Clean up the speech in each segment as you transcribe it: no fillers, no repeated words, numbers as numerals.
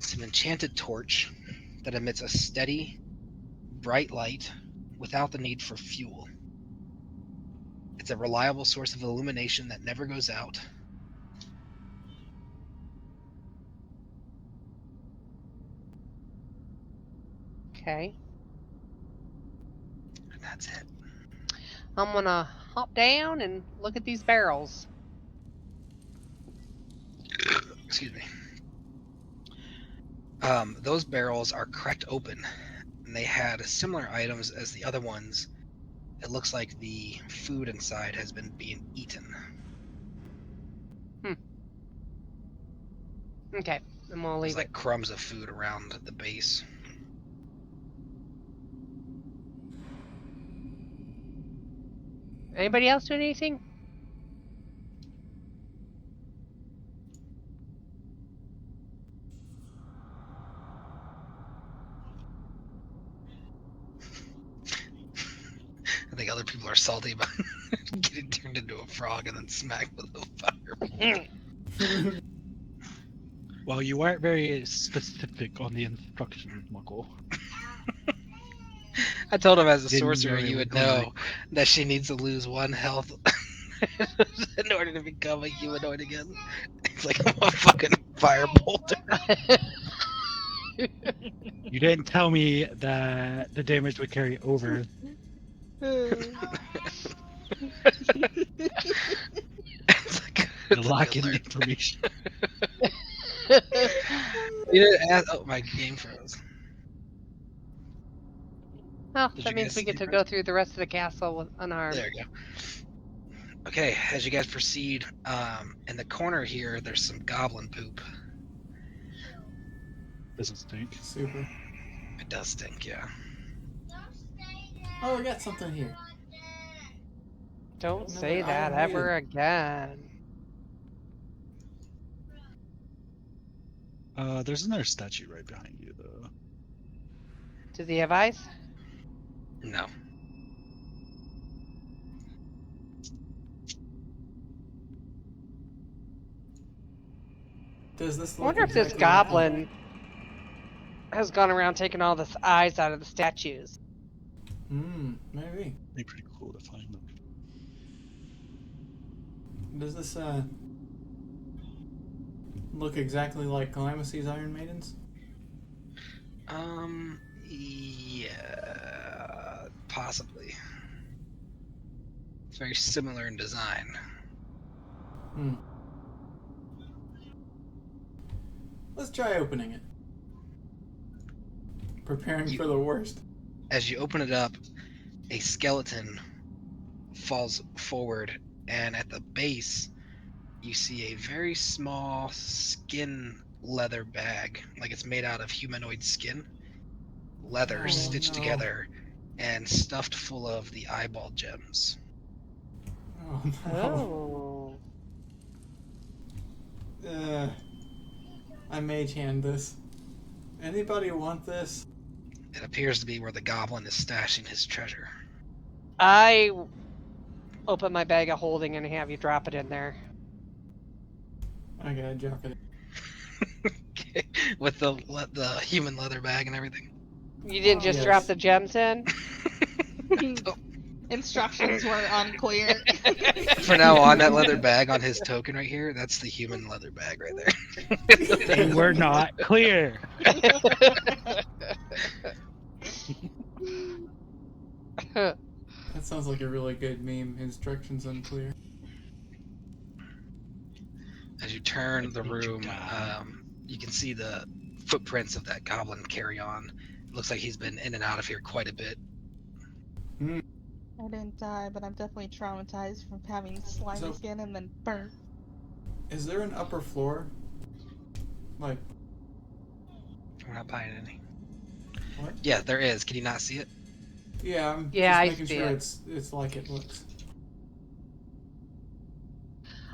It's an enchanted torch that emits a steady, bright light without the need for fuel. It's a reliable source of illumination that never goes out. Okay. And that's it. I'm gonna hop down and look at these barrels. Excuse me. Those barrels are cracked open, and they had similar items as the other ones. It looks like the food inside has been being eaten. Okay, I'm gonna There's leave like crumbs of food around the base. Anybody else doing anything? I think other people are salty about getting turned into a frog and then smacked with a fire. Well, you weren't very specific on the instructions, Muggle. I told him as a Didn't sorcerer know you would know that she needs to lose 1 health in order to become a humanoid again. It's like I'm a fucking firebolt. You didn't tell me that the damage would carry over. It's like You're lacking information. You didn't ask. Oh, my game froze. Well, Did that you means guys we see get to it? go through the rest of the castle unarmed. There you go. Okay, as you guys proceed, in the corner here, there's some goblin poop. Doesn't stink. Super. It does stink, yeah. Oh, I got something here. Don't Another say that Iron ever Maiden. again. There's another statue right behind you, though. Does he have eyes? No. Does this I look wonder if this exactly like goblin has gone around taking all the eyes out of the statues. maybe. It'd be pretty cool to find them. Does this look exactly like Calamity's Iron Maidens? Yeah, possibly. It's very similar in design. Let's try opening it. Preparing for the worst. As you open it up, a skeleton falls forward, and at the base, you see a very small skin leather bag, like it's made out of humanoid skin, leather stitched together, and stuffed full of the eyeball gems. Oh no. Oh. I mage hand this. Anybody want this? It appears to be where the goblin is stashing his treasure. I open my bag of holding and have you drop it in there. I gotta drop it. Okay. With the human leather bag and everything. You didn't just Yes. drop the gems in? Instructions were unclear. For now on, that leather bag on his token right here, that's the human leather bag right there. They were not clear. That sounds like a really good meme. Instructions unclear. As you turn the room, you can see the footprints of that goblin carry on. It looks like he's been in and out of here quite a bit. I didn't die, but I'm definitely traumatized from having slimy skin and then burnt. Is there an upper floor? Like, We're not buying any. what? Yeah, there is. Can you not see it? Yeah, I'm Yeah, I just making see sure it. it's like it looks.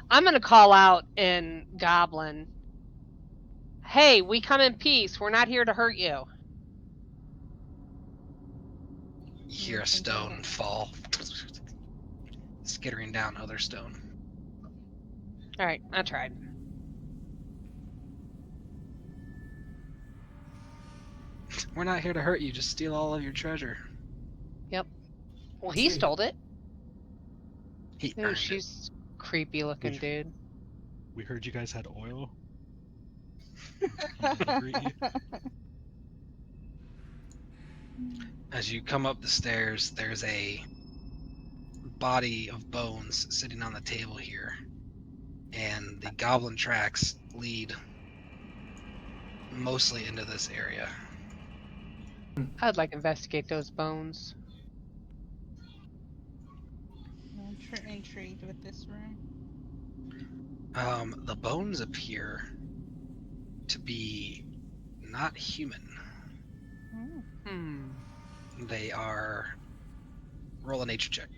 I'm gonna call out in Goblin. Hey, we come in peace. We're not here to hurt you. You hear a stone fall, skittering down other stone. Alright, I tried. We're not here to hurt you, just steal all of your treasure. Well, he See. stole it. He Ooh, earned it. she's creepy looking, We've- dude. We heard you guys had oil. He delivery. As you come up the stairs, there's a body of bones sitting on the table here, and the goblin tracks lead mostly into this area. I'd like to investigate those bones. I'm intrigued with this room. The bones appear to be not human. Mm. They are... Roll a nature check.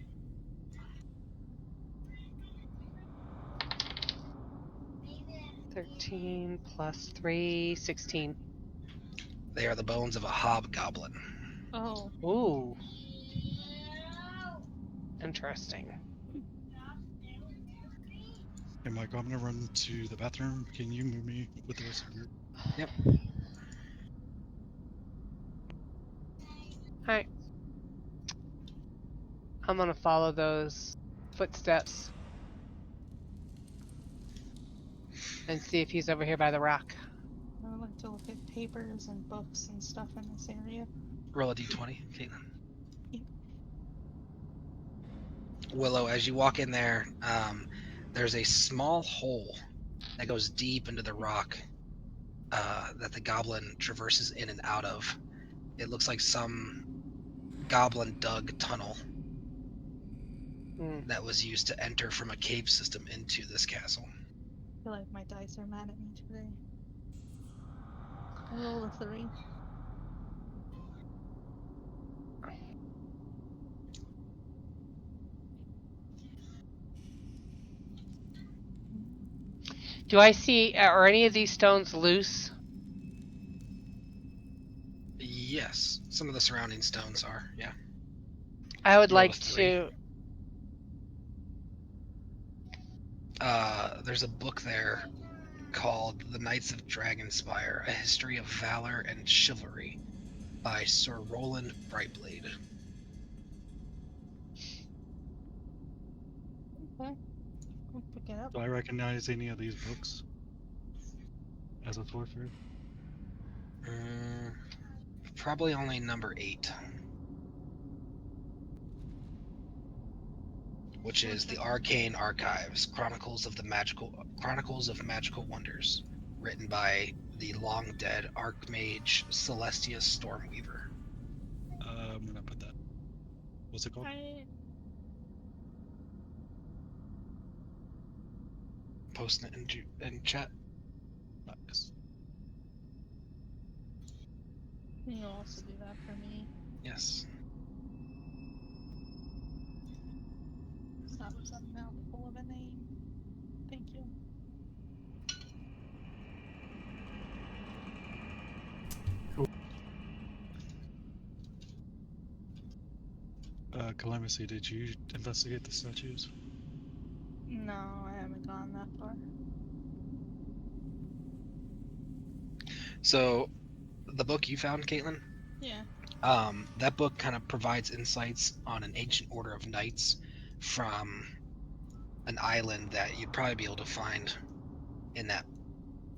$13 plus 3, 16. They are the bones of a hobgoblin. Oh. Ooh. Interesting. Hey, Mike, I'm gonna run to the bathroom. Can you move me with the rest of the group? Yep. Alright. I'm gonna follow those footsteps and see if he's over here by the rock. I would like to look at papers and books and stuff in this area. Roll a d20, Caitlin. Yep. Willow, as you walk in there, there's a small hole that goes deep into the rock that the goblin traverses in and out of. It looks like some goblin dug tunnel that was used to enter from a cave system into this castle. I feel like my dice are mad at me today. I rolled a 3. Do I see, are any of these stones loose? Yes, some of the surrounding stones are, yeah. I would Roll a like 3. to. There's a book there called The Knights of Dragonspire, A History of Valor and Chivalry by Sir Roland Brightblade. Okay. I'll pick it up. Do I recognize any of these books as a sorcerer? Probably only number 8. Which is the Arcane Archives, Chronicles of Magical Wonders, written by the long dead Archmage Celestia Stormweaver. I'm gonna put that. What's it called? Posting it in chat. Nice. Can you also do that for me? Yes. Stop some mouthful of a name. Thank you. Calamithy, did you investigate the statues? No, I haven't gone that far. So, the book you found, Caitlin, Yeah. that book kind of provides insights on an ancient order of knights from an island that you'd probably be able to find in that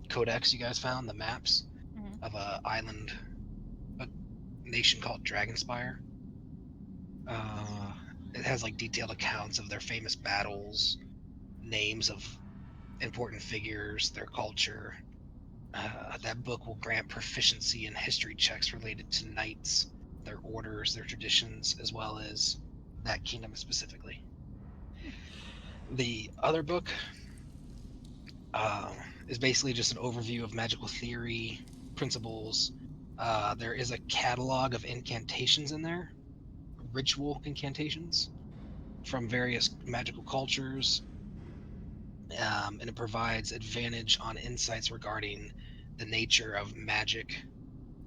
codex you guys found, the maps of a island, a nation called Dragonspire. It has like detailed accounts of their famous battles, names of important figures, their culture. That book will grant proficiency in history checks related to knights, their orders, their traditions, as well as that kingdom specifically. The other book is basically just an overview of magical theory, principles. There is a catalog of incantations in there, ritual incantations from various magical cultures, and it provides advantage on insights regarding the nature of magic,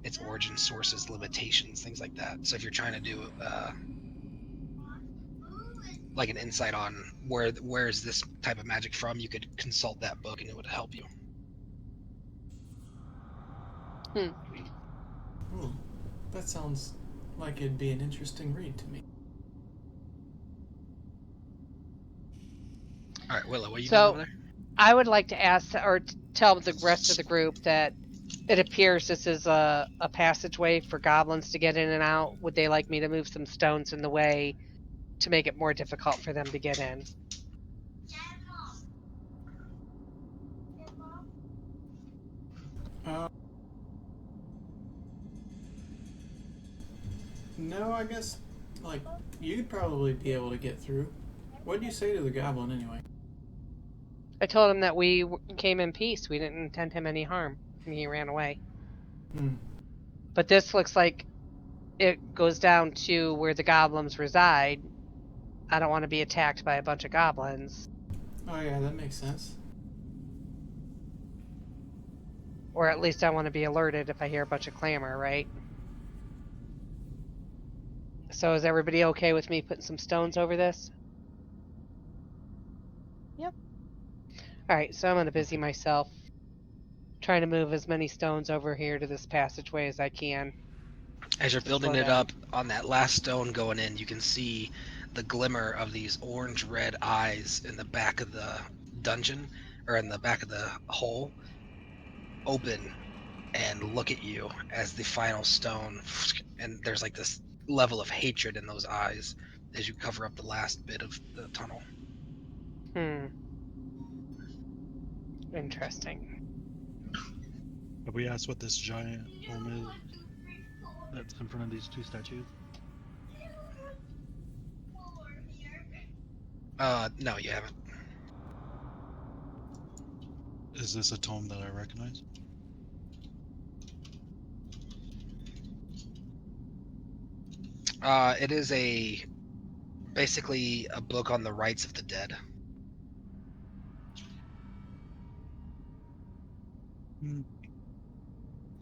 its origin, sources, limitations, things like that. So if you're trying to do like an insight on where is this type of magic from, you could consult that book and it would help you. Cool. That sounds like it'd be an interesting read to me. All right, Willow, what are you So- doing over there? I would like to ask or tell the rest of the group that it appears this is a passageway for goblins to get in and out. Would they like me to move some stones in the way to make it more difficult for them to get in? No, I guess, like, you'd probably be able to get through. What did you say to the goblin, anyway? I told him that we came in peace. We didn't intend him any harm, and he ran away. Hmm. But this looks like it goes down to where the goblins reside. I don't want to be attacked by a bunch of goblins. Oh, yeah, that makes sense. Or at least I want to be alerted if I hear a bunch of clamor, right? So is everybody okay with me putting some stones over this? Yep. Alright, so I'm going to busy myself trying to move as many stones over here to this passageway as I can. As you're to building slow it down. up, on that last stone going in, you can see the glimmer of these orange-red eyes in the back of the dungeon, or in the back of the hole, open and look at you as the final stone, and there's like this level of hatred in those eyes as you cover up the last bit of the tunnel. Interesting. Have we asked what this giant home is that's in front of these two statues? No, you haven't. Is this a tome that I recognize? It is basically a book on the rights of the dead.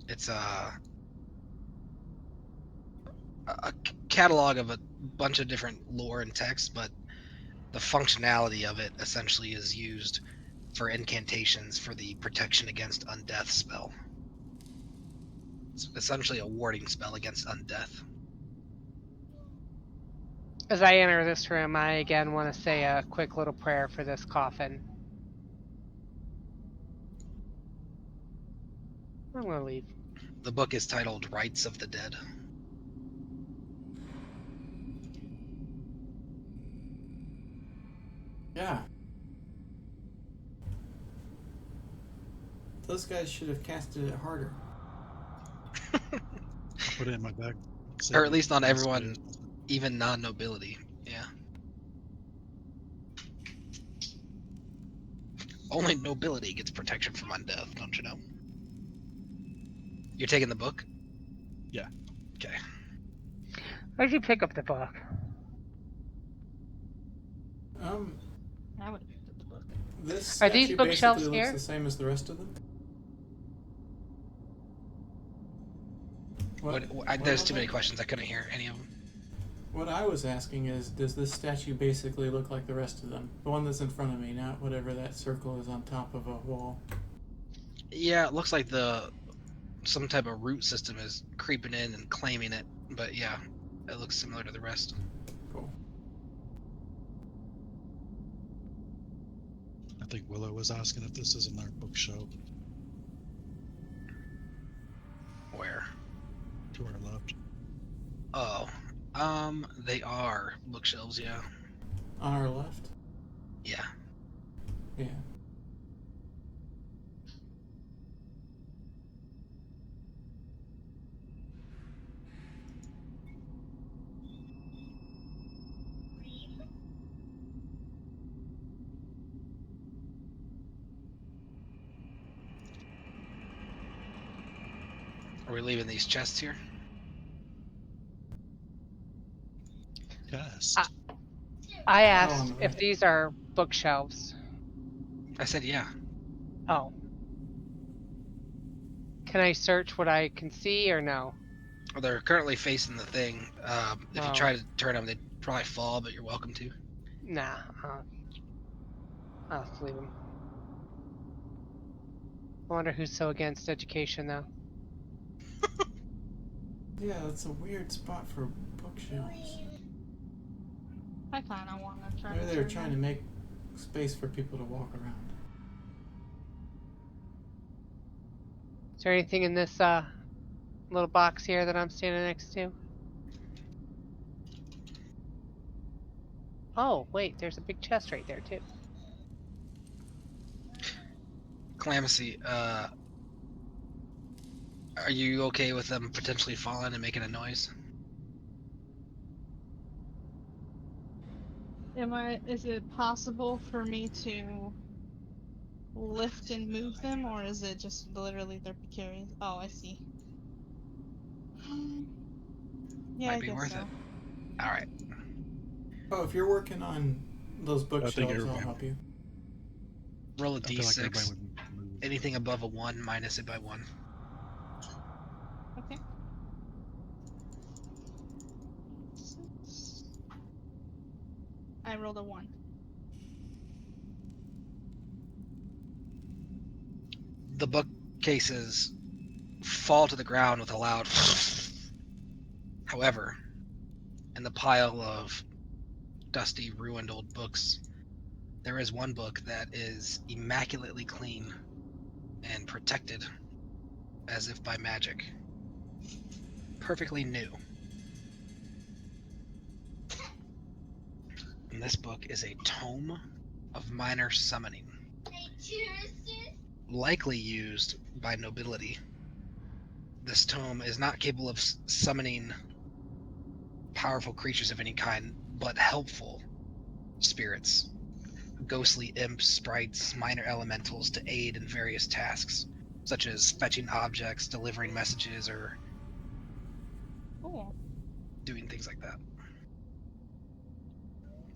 It's a catalog of a bunch of different lore and texts, but the functionality of it essentially is used for incantations for the protection against undeath spell. It's essentially a warding spell against undeath. As I enter this room, I again want to say a quick little prayer for this coffin. I'm going to leave. The book is titled Rights of the Dead. Yeah. Those guys should have casted it harder. I'll put it in my bag. Or at least on everyone, even non-nobility. Yeah. Only nobility gets protection from undeath, don't you know? You're taking the book? Yeah. Okay. Where'd you pick up the book? I would have picked up the book. This Are these statue bookshelves basically looks here? the same as the rest of them. There's too many questions. I couldn't hear any of them. What I was asking is, does this statue basically look like the rest of them? The one that's in front of me, not whatever that circle is on top of a wall. Yeah, it looks like some type of root system is creeping in and claiming it. But yeah, it looks similar to the rest. Cool. I think Willow was asking if this is in our bookshelf Where? to our left. Oh, they are bookshelves. Yeah. On our left? Yeah. Yeah. Are we leaving these chests here? Yes. I on asked the if right. these are bookshelves. I said yeah. Oh. Can I search what I can see or no? Well, they're currently facing the thing. If you Oh. try to turn them, they'd probably fall, but you're welcome to. Nah. I'll just leave them. I wonder who's so against education, though. Yeah, that's a weird spot for bookshelves. I kind of want to try. Maybe they were trying to make space for people to walk around. Is there anything in this little box here that I'm standing next to? Oh, wait, there's a big chest right there, too. Calamithy, are you okay with them potentially falling and making a noise? Is it possible for me to lift and move them, or is it just literally they're precarious? Oh, I see. Yeah, Might I be guess worth so. it. All right. Oh, if you're working on those bookshelves, I'll everybody help you. Roll a I feel like everybody d6. would move. Anything above a 1, minus it by 1. Okay. 6. I rolled a 1. The bookcases fall to the ground with a loud however, in the pile of dusty, ruined old books, there is one book that is immaculately clean and protected as if by magic. Perfectly new. And this book is a tome of minor summoning, likely used by nobility. This tome is not capable of summoning powerful creatures of any kind, but helpful spirits, ghostly imps, sprites, minor elementals to aid in various tasks, such as fetching objects, delivering messages, or Cool. doing things like that.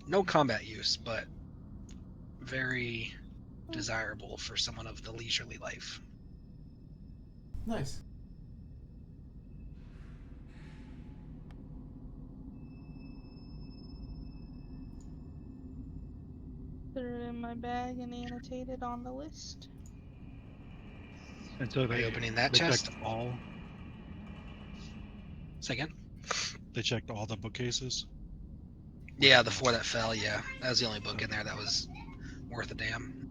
No combat use, but very desirable for someone of the leisurely life. Nice. Put it in my bag and annotate it on the list. And so Are you opening that they chest? checked all. Second? They checked all the bookcases. Yeah, the 4 that fell, yeah. That was the only book in there that was worth a damn.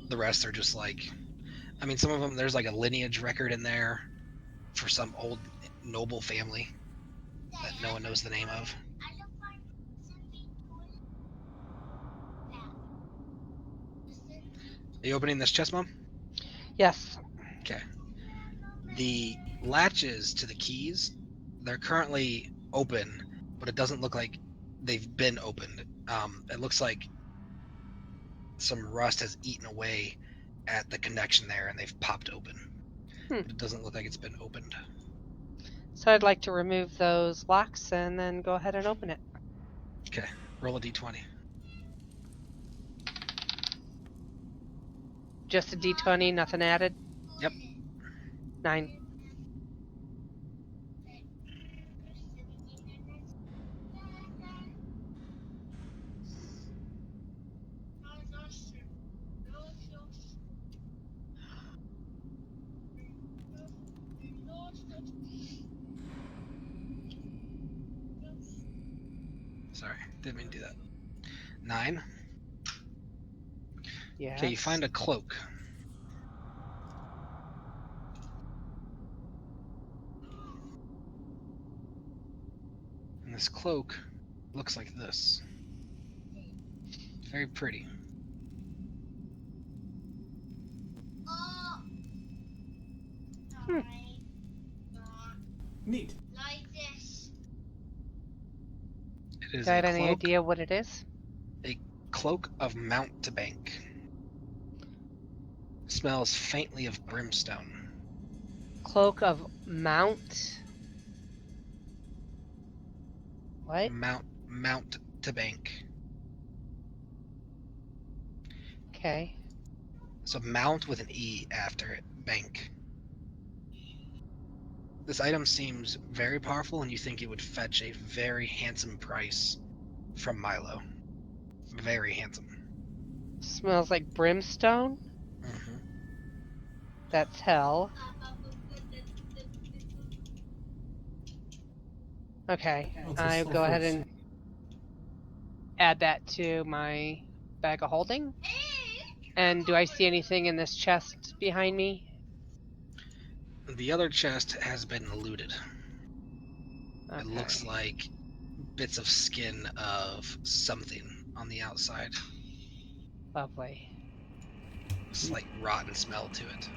The rest are just like, I mean, some of them, there's like a lineage record in there for some old noble family that no one knows the name of. Are you opening this chest, Mom? Yes. Okay. The latches to the keys, they're currently open, but it doesn't look like they've been opened. It looks like some rust has eaten away at the connection there and they've popped open. But it doesn't look like it's been opened. So I'd like to remove those locks and then go ahead and open it. Okay, roll a d20. Just a d20, nothing added? Yep. 9. Sorry, didn't mean to do that. 9. Yeah. Okay, you find a cloak. And this cloak looks like this. Very pretty. Neat. It is Do I a have any cloak, idea what it is? a cloak of mountebank. Smells faintly of brimstone. Cloak of Mount. What? Mountebank. Okay. So mount with an E after it, bank. This item seems very powerful, and you think it would fetch a very handsome price from Milo. Very handsome. Smells like brimstone? Mm-hmm. That's hell. Okay, What's a I'll go ahead sulfurous- and add that to my bag of holding. And do I see anything in this chest behind me? The other chest has been looted. Okay. It looks like bits of skin of something on the outside. Lovely. Slight rotten smell to it.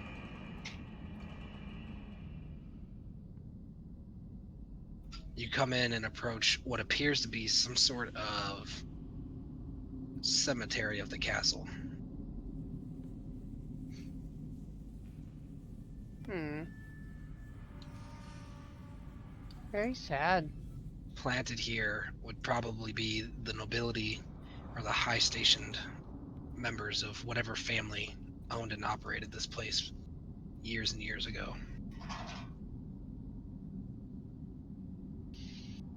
You come in and approach what appears to be some sort of cemetery of the castle. Very sad. Planted here would probably be the nobility or the high-stationed members of whatever family owned and operated this place years and years ago.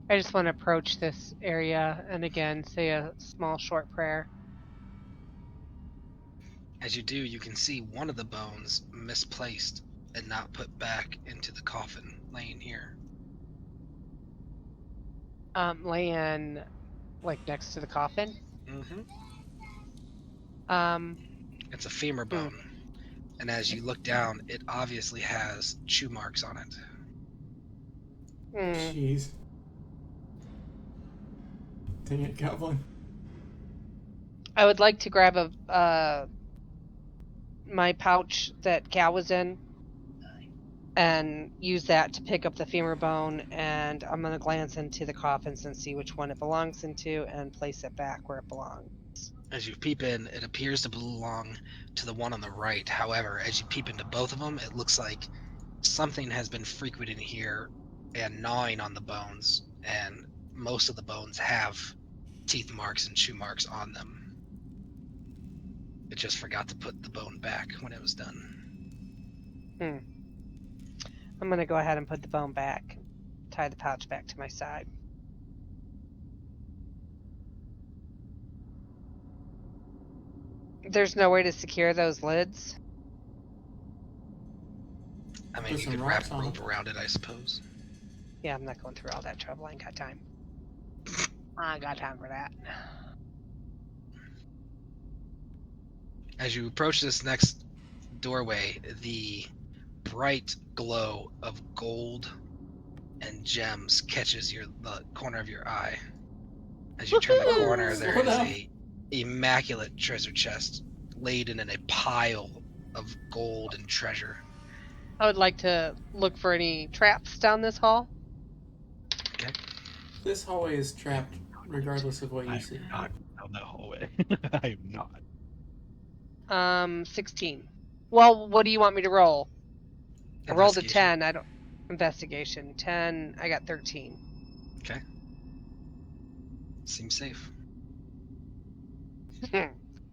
I just want to approach this area and again say a small short prayer. As you do, you can see one of the bones misplaced and not put back into the coffin laying here. Laying like next to the coffin. Mm-hmm. Um, It's a femur bone, and as you look down, it obviously has chew marks on it. Jeez. Dang it, Goblin. I would like to grab my pouch that Cal was in and use that to pick up the femur bone, and I'm going to glance into the coffins and see which one it belongs into and place it back where it belongs. As you peep in, it appears to belong to the one on the right. However, as you peep into both of them, it looks like something has been frequenting here and gnawing on the bones, and most of the bones have teeth marks and chew marks on them. It just forgot to put the bone back when it was done. I'm going to go ahead and put the bone back, tie the pouch back to my side. There's no way to secure those lids? I mean, Put you some could rocks wrap on rope them. around it, I suppose. Yeah, I'm not going through all that trouble. I ain't got time. I ain't got time for that. As you approach this next doorway, the bright glow of gold and gems catches the corner of your eye. As you turn the corner, there Slow is down. a immaculate treasure chest laden in a pile of gold and treasure. I would like to look for any traps down this hall. Okay. This hallway is trapped regardless of what you I'm see. not down that hallway. I am not. 16. Well, what do you want me to roll? I rolled a Investigation. 10. I don't. Investigation 10. I got 13. Okay. Seems safe.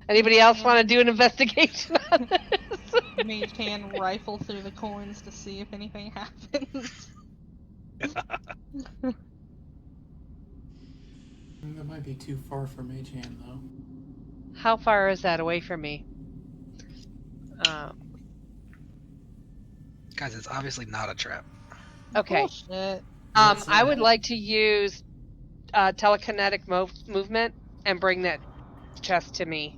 Anybody else want to do an investigation on this? Mage hand rifle through the coins to see if anything happens. That might be too far for Mage Hand, though. How far is that away from me? Guys, it's obviously not a trap. Okay. Bullshit. I would like to use telekinetic movement and bring that chest to me.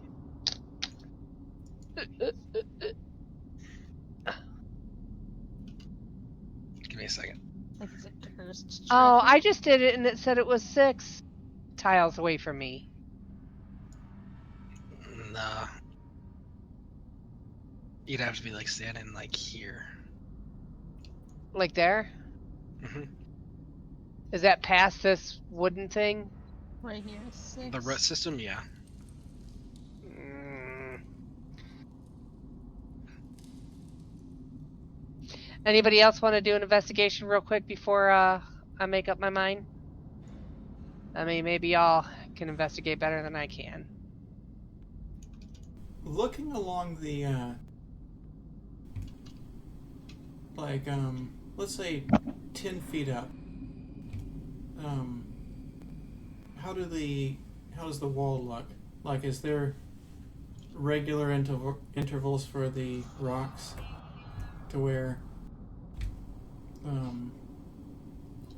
Give me a second. Like it's a cursed Oh, treasure. I just did it and it said it was 6 tiles away from me. Nah. You'd have to be like standing like here. Like there? Mm-hmm. Is that past this wooden thing? Right here is 6. The root system, yeah. Anybody else want to do an investigation real quick before I make up my mind? I mean, maybe y'all can investigate better than I can. Looking along the, let's say 10 feet up, how does the wall look? Like, is there regular intervals for the rocks to where,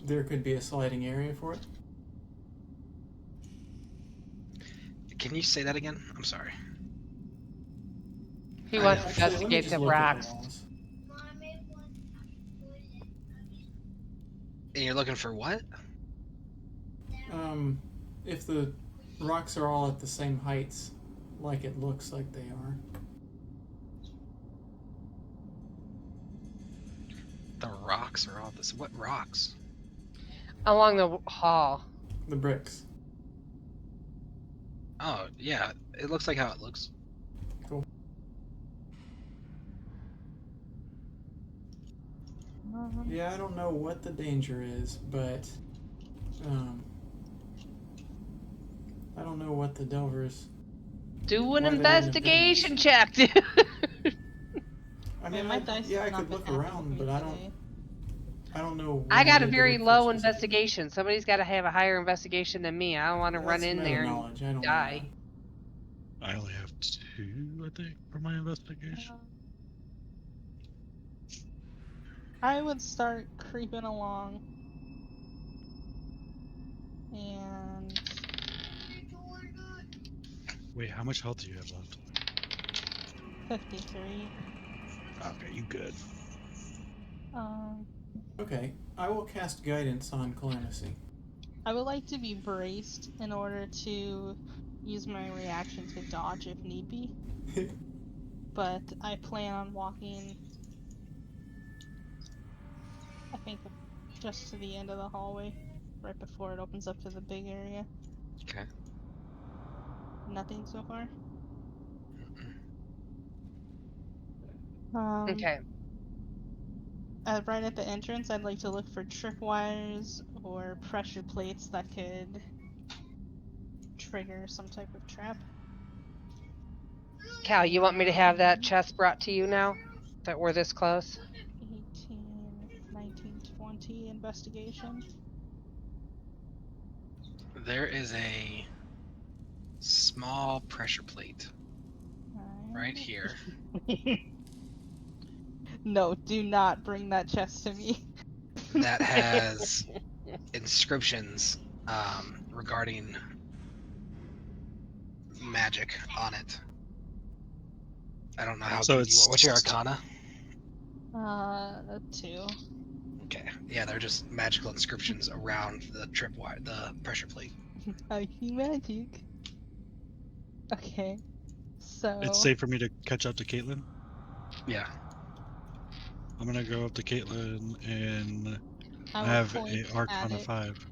there could be a sliding area for it. Can you say that again? I'm sorry. He I wants know. to Actually, let me investigate just the look at rocks. walls. And you're looking for what? If the rocks are all at the same heights, like it looks like they are. The rocks are all this. What rocks? Along the hall. The bricks. Oh, yeah. It looks like how it looks. Cool. Yeah, I don't know what the danger is, but I don't know what the Delvers. Do an Why they wouldn't have done investigation this. check, dude. I mean, my dice yeah, I have not could been look happy around, with but me I today. don't know. I when got a need to very look for low specific- investigation. Somebody's got to have a higher investigation than me. I don't want to run That's in meta there and knowledge. I don't die. know I only have 2, I think, for my investigation. I would start creeping along. And Wait, how much health do you have left? 53. Okay, you good. Okay, I will cast guidance on Calamithy. I would like to be braced in order to use my reaction to dodge if need be. But I plan on walking, I think, just to the end of the hallway, right before it opens up to the big area. Okay. Nothing so far. Okay. Right at the entrance, I'd like to look for tripwires or pressure plates that could trigger some type of trap. Cal, you want me to have that chest brought to you now? That we're this close? 18, 19, 20 investigation. There is a small pressure plate right here. No, do not bring that chest to me. That has inscriptions regarding magic on it. I don't know how So good you it's- are. What's your arcana? 2. Okay. Yeah, they're just magical inscriptions around the tripwire, the pressure plate. I see magic. Okay. So It's safe for me to catch up to Caitlin. Yeah. I'm gonna go up to Caitlin and I I will have point a at Arcana it. 5.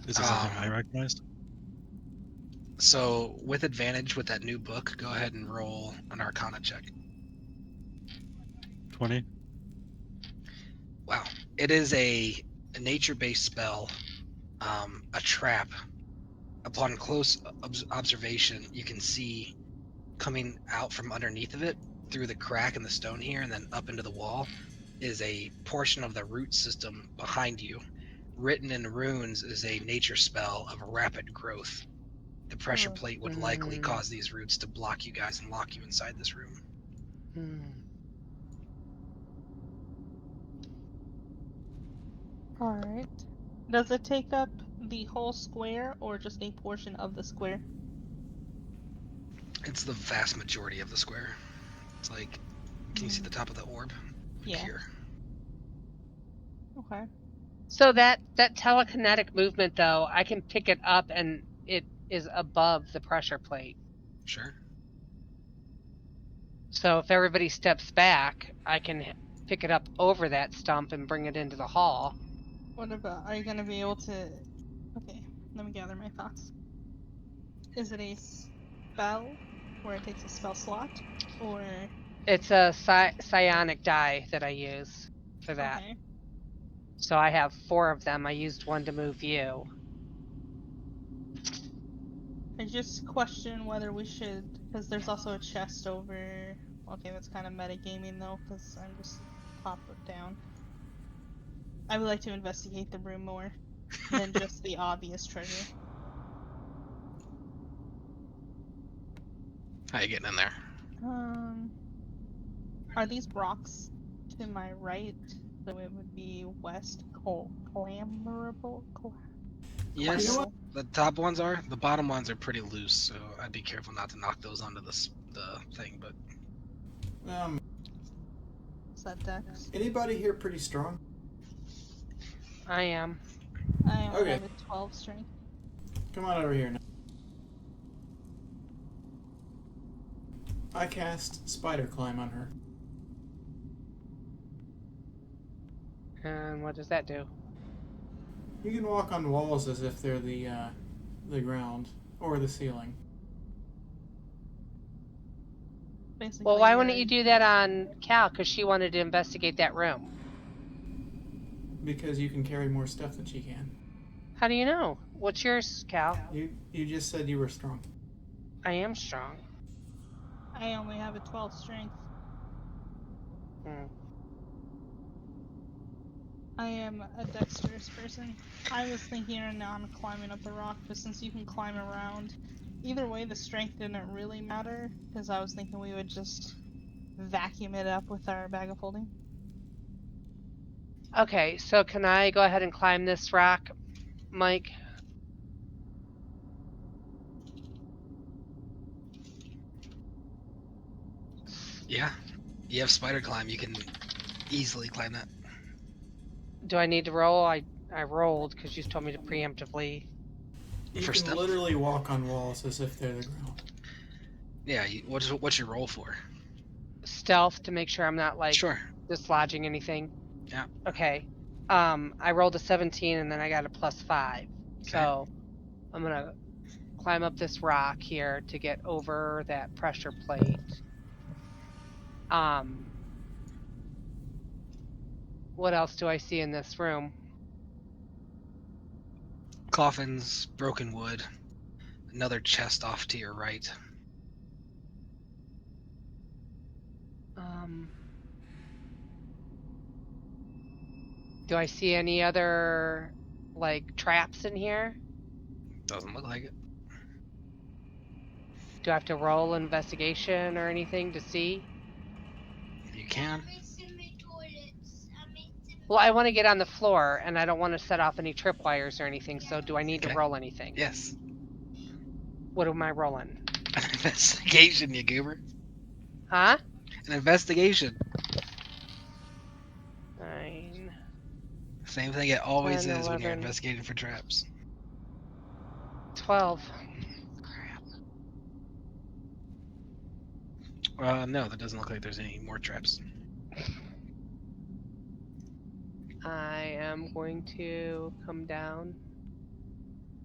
Is it something I Um, recognize? So with advantage with that new book, go ahead and roll an arcana check. 20. Wow. It is a nature-based spell, a trap. Upon close observation, you can see coming out from underneath of it, through the crack in the stone here, and then up into the wall, is a portion of the root system behind you. Written in runes is a nature spell of rapid growth. The pressure plate would likely cause these roots to block you guys and lock you inside this room. Alright. Does it take up the whole square or just a portion of the square? It's the vast majority of the square. It's like, can you see the top of the orb? Yeah. Here. Okay. So that telekinetic movement, though, I can pick it up and it is above the pressure plate. Sure. So if everybody steps back, I can pick it up over that stump and bring it into the hall. What about, are you going to be able to... Okay, let me gather my thoughts. Is it a spell where it takes a spell slot? Or... It's a psionic die that I use for that. Okay. So I have 4 of them. I used 1 to move you. I just question whether we should... Because there's also a chest over... Okay, that's kind of metagaming though, because I'm just top down. I would like to investigate the room more than just the obvious treasure. How you getting in there? Are these rocks to my right So it would be west clamberable. Yes, You know what? the top ones are. The bottom ones are pretty loose, so I'd be careful not to knock those onto the thing. But Is that Dex? Anybody here pretty strong? I am. I only Okay. have a 12 strength. Come on over here now. I cast Spider Climb on her. And what does that do? You can walk on walls as if they're the ground or the ceiling. Basically, Well, why wouldn't you do that on Cal? Because she wanted to investigate that room. Because you can carry more stuff than she can. How do you know? What's yours, Cal? You just said you were strong. I am strong. I only have a 12 strength. Hmm. I am a dexterous person. I was thinking on climbing up the rock, but since you can climb around, either way the strength didn't really matter, because I was thinking we would just vacuum it up with our bag of holding. Okay, so can I go ahead and climb this rock, Mike? yeah, you have spider climb. You can easily climb that. Do I need to roll? I rolled because you told me to preemptively. You For can stealth? literally walk on walls as if they're the ground. Yeah. What's your roll for? Stealth to make sure I'm not like Sure. dislodging anything. Yeah. Okay. I rolled a 17 and then I got a +5. So I'm gonna climb up this rock here to get over that pressure plate. What else do I see in this room? Coffins, broken wood, another chest off to your right. Do I see any other like traps in here? Doesn't look like it. Do I have to roll investigation or anything to see? You can. Well, I want to get on the floor and I don't want to set off any tripwires or anything, so do I need to Okay. roll anything? Yes. What am I rolling? An investigation, you goober. Huh? An investigation. 9. Same thing it always 10, is when you're 11. investigating for traps. 12. No, that doesn't look like there's any more traps. I am going to come down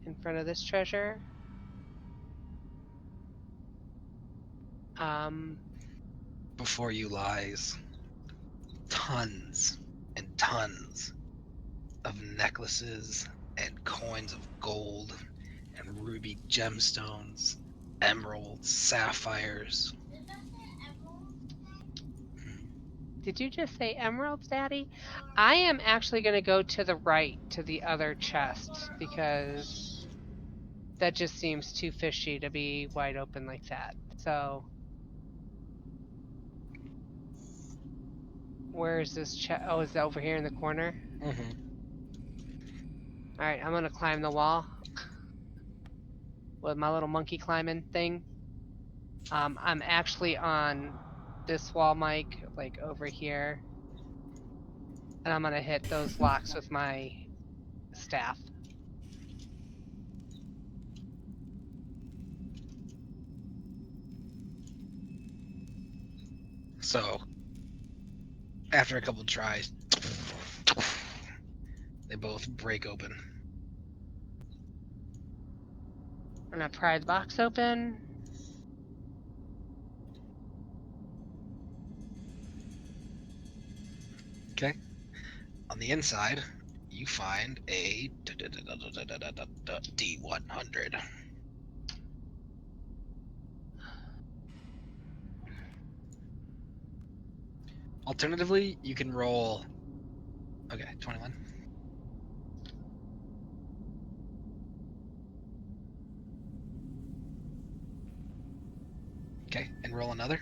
in front of this treasure. Before you lies tons and tons of necklaces and coins of gold and ruby gemstones, emeralds, sapphires. Did you just say emeralds, Daddy? I am actually going to go to the right to the other chest because that just seems too fishy to be wide open like that. So, where is this chest? Oh, is that over here in the corner? Mm-hmm. Alright, I'm going to climb the wall with my little monkey climbing thing. I'm actually on this wall, Mike, like over here. And I'm going to hit those locks with my staff. So, after a couple tries, they both break open. And I pry the box open. Okay. On the inside, you find a D100. Alternatively, you can roll. Okay, 21. Okay, and roll another.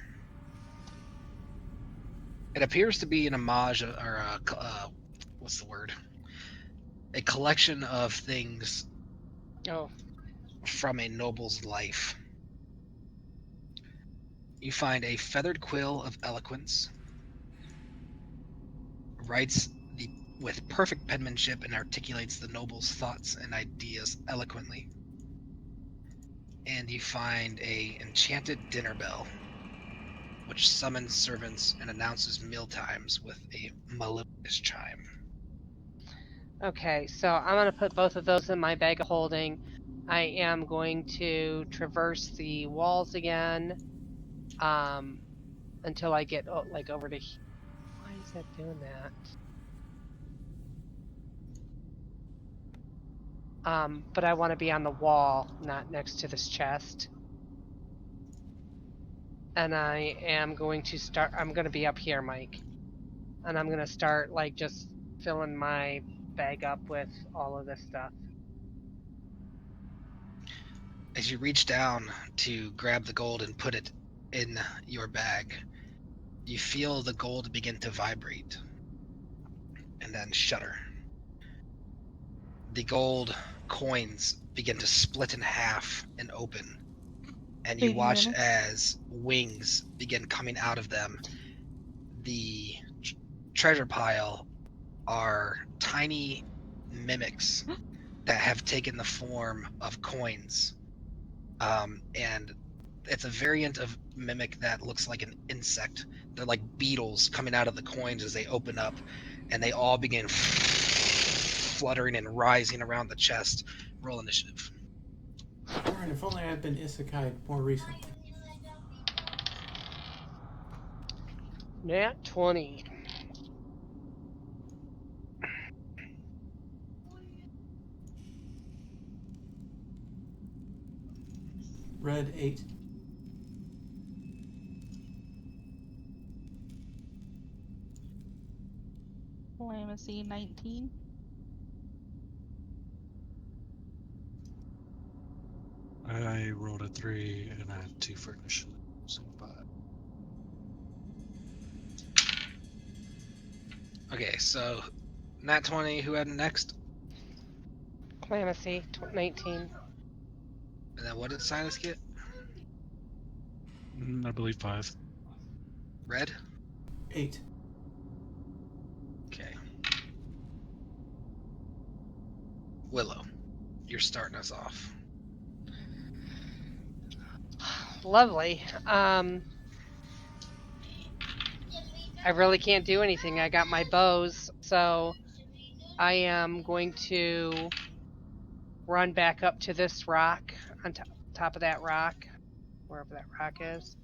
It appears to be an homage or a what's the word? A collection of things Oh, from a noble's life. You find a feathered quill of eloquence, writes with perfect penmanship and articulates the noble's thoughts and ideas eloquently. And you find a enchanted dinner bell, which summons servants and announces meal times with a melodious chime. okay. So I'm going to put both of those in my bag of holding. I am going to traverse the walls again until I get like over to. Why is that doing that? But I want to be on the wall, not next to this chest. And I am going to start. I'm going to be up here, Mike, and I'm going to start like just filling my bag up with all of this stuff. As you reach down to grab the gold and put it in your bag, you feel the gold begin to vibrate and then shudder. The gold coins begin to split in half and open, and you Baby watch mimics. as wings begin coming out of them. The treasure pile are tiny mimics that have taken the form of coins. And it's a variant of mimic that looks like an insect. They're like beetles coming out of the coins as they open up, and they all begin fluttering and rising around the chest. Roll initiative. Darn, if only I had been isekai'd more recently. Nat 20. Red 8. Calamity 19. I rolled a 3 and I had 2 for initiative. So 5. Okay, so Nat 20, who had next? Calamity 19. And then what did Silas get? I believe 5. Red? 8. Okay. Willow, you're starting us off. Lovely. I really can't do anything. I got my bows, so I am going to run back up to this rock on top of that rock, wherever that rock is.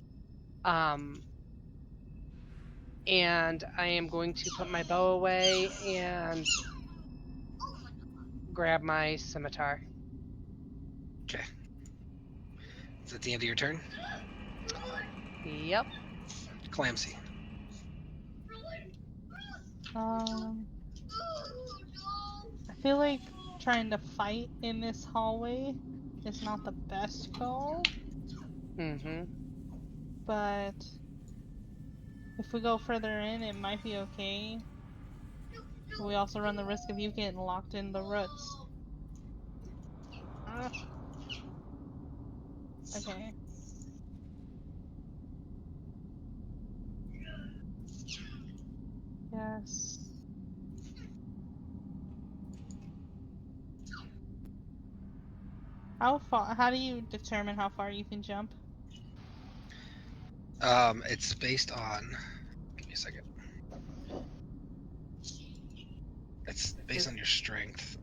And I am going to put my bow away and grab my scimitar. Okay. Is that the end of your turn? Yep. Clamsy. I feel like trying to fight in this hallway is not the best call, Mm-hmm. but if we go further in, it might be okay. We also run the risk of you getting locked in the roots. Okay. Yes. How far? How do you determine how far you can jump? It's based on. Give me a second. It's based on your strength.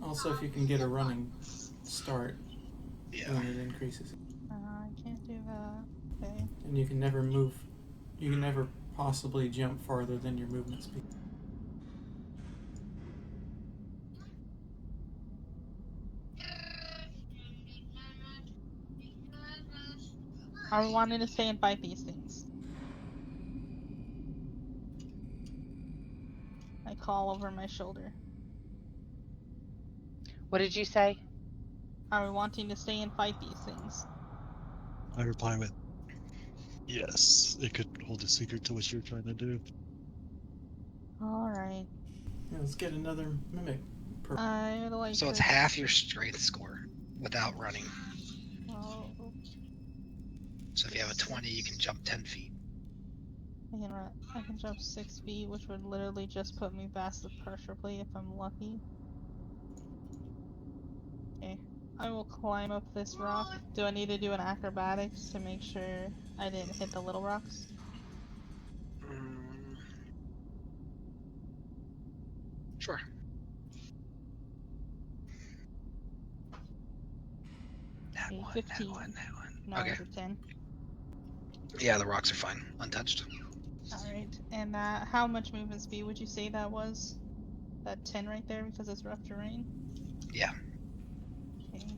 Also, if you can get a running start, Yeah. then it increases. I can't do that. Okay. And you can never move. You can never possibly jump farther than your movement speed. Are we wanting to stay and fight these things? I call over my shoulder. What did you say? Are we wanting to stay and fight these things? I reply with, Yes, it could hold a secret to what you're trying to do. Alright. Yeah, let's get another mimic. I would like So to... it's half your strength score without running. Oh, So if you have a 20, you can jump 10 feet. I can jump 6 feet, which would literally just put me past the pressure plate if I'm lucky. Okay. I will climb up this rock. Do I need to do an acrobatics to make sure I didn't hit the little rocks? Sure. That Okay, one, 15. that one, that one. No, Okay. it's a 10. Yeah, the rocks are fine. Untouched. Alright, and how much movement speed would you say that was? That 10 right there because it's rough terrain? Yeah. Okay.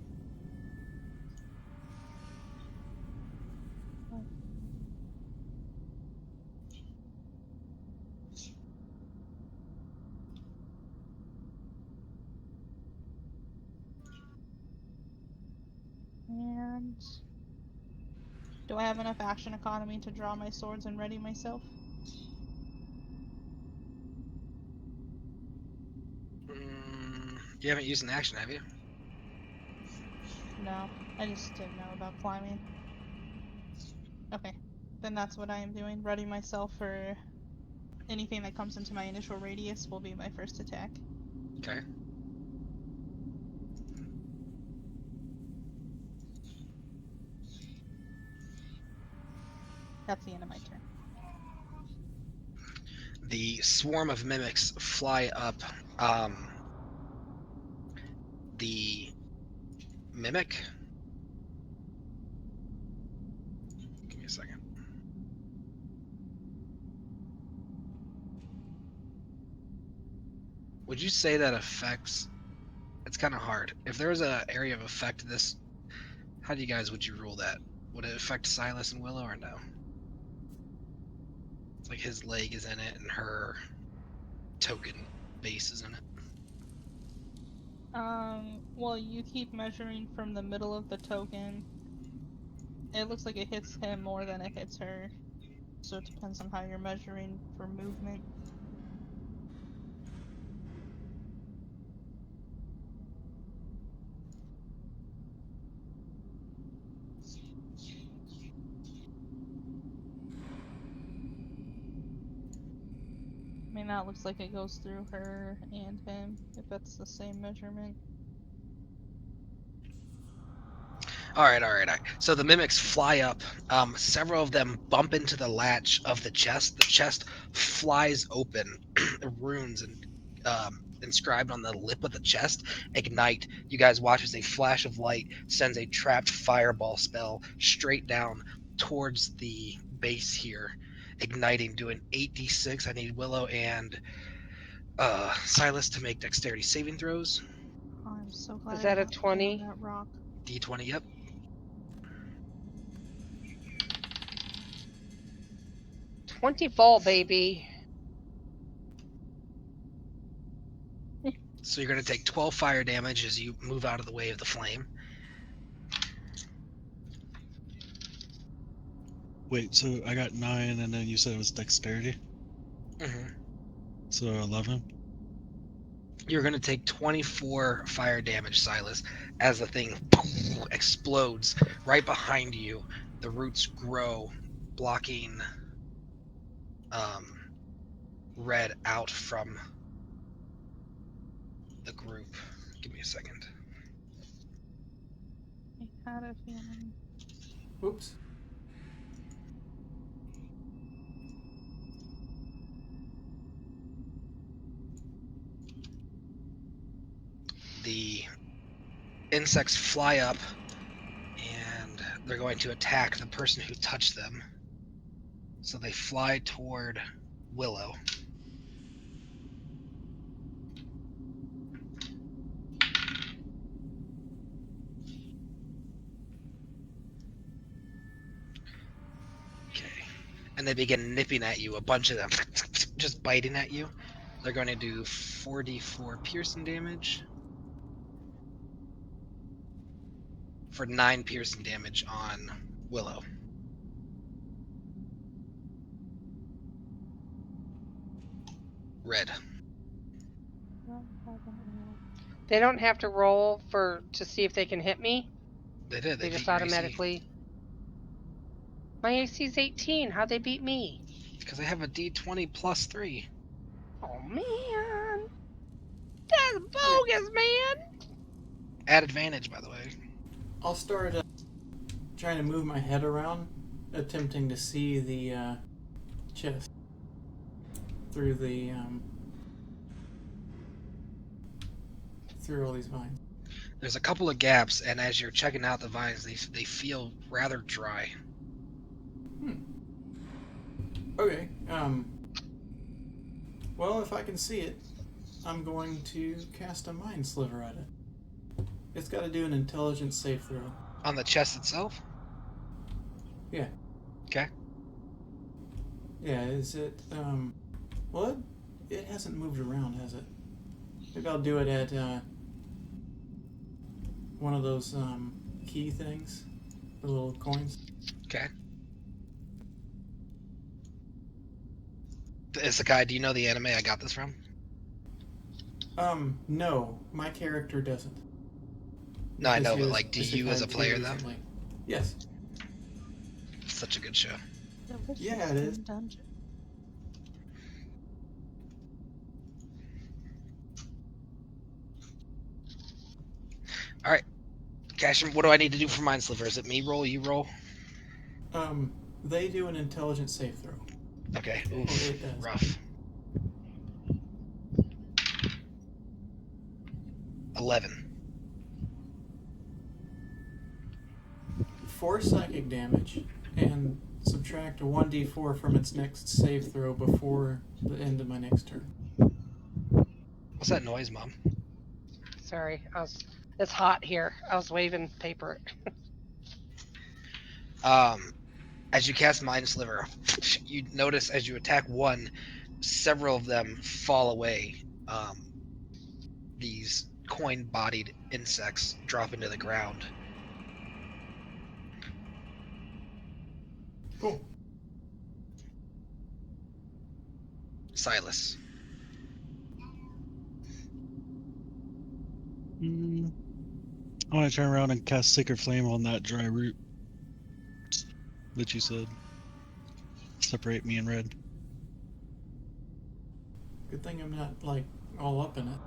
And do I have enough action economy to draw my swords and ready myself? You haven't used an action, have you? No, I just didn't know about climbing. Okay, then that's what I am doing. Ready myself for anything that comes into my initial radius will be my first attack. Okay. That's the end of my turn. The swarm of mimics fly up. The mimic. Give me a second. Would you say that affects? It's kind of hard. If there was an area of effect to this, how would you rule that? Would it affect Silas and Willow or no? It's like his leg is in it and her token base is in it. Well, you keep measuring from the middle of the token. It looks like it hits him more than it hits her. So it depends on how you're measuring for movement. I mean, that looks like it goes through her and him, if that's the same measurement. All right. So the mimics fly up. Several of them bump into the latch of the chest. The chest flies open. Runes and inscribed on the lip of the chest ignite. You guys watch as a flash of light sends a trapped fireball spell straight down towards the base here, igniting. Doing 8d6. I need Willow and Silas to make dexterity saving throws. Oh, I'm so glad Is that I a got 20? on that rock. D20. Yep. 24, baby. So you're going to take 12 fire damage as you move out of the way of the flame. Wait, so I got 9, and then you said it was dexterity? Mm-hmm. So 11? You're going to take 24 fire damage, Silas, as the thing explodes right behind you. The roots grow, blocking Red out from the group. Give me a second. I had a feeling. Oops. The insects fly up, and they're going to attack the person who touched them. So they fly toward Willow. Okay. And they begin nipping at you, a bunch of them just biting at you. They're going to do 4d4 piercing damage for 9 piercing damage on Willow. Red. They don't have to roll to see if they can hit me. They did. They They just beat your AC. automatically. My AC is 18. How'd they beat me? Because I have a D20 plus 3. Oh man, that's bogus, man. At advantage, by the way. I'll start trying to move my head around, attempting to see the chest through the through all these vines. There's a couple of gaps, and as you're checking out the vines, they feel rather dry. Okay. Well, if I can see it, I'm going to cast a Mind Sliver at it. It's got to do an intelligence save throw. On the chest itself? Yeah. Okay. Yeah, is it, well, it hasn't moved around, has it? Maybe I'll do it at, one of those, key things. The little coins. Okay. Isekai, do you know the anime I got this from? No. My character doesn't. No, I know, Because but he like, do was you as a isekai player recently. then? Yes. It's such a good show. Yeah, it is. Dungeon. Alright. Cashin, what do I need to do for Mind Sliver? Is it me roll, you roll? They do an intelligence save throw. Okay. Oh, Oof. it does. Rough. 11. 4 psychic damage, and subtract a 1d4 from its next save throw before the end of my next turn. What's that noise, Mom? Sorry, it's hot here. I was waving paper. As you cast Mind Sliver, you notice as you attack one, several of them fall away. These coin-bodied insects drop into the ground. Cool. Silas. I want to turn around and cast Sacred Flame on that dry root that you said. Separate me and Red. Good thing I'm not, like, all up in it.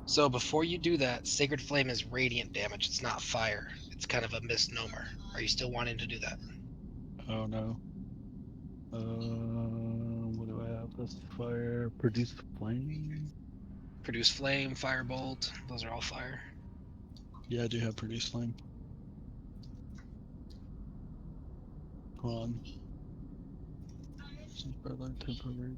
So before you do that, Sacred Flame is radiant damage. It's not fire. It's kind of a misnomer. Are you still wanting to do that? Oh no. What do I have? This fire. Produce flame? Produce Flame, Firebolt. Those are all fire. Yeah, I do have Produce Flame. Hold on. Temporary.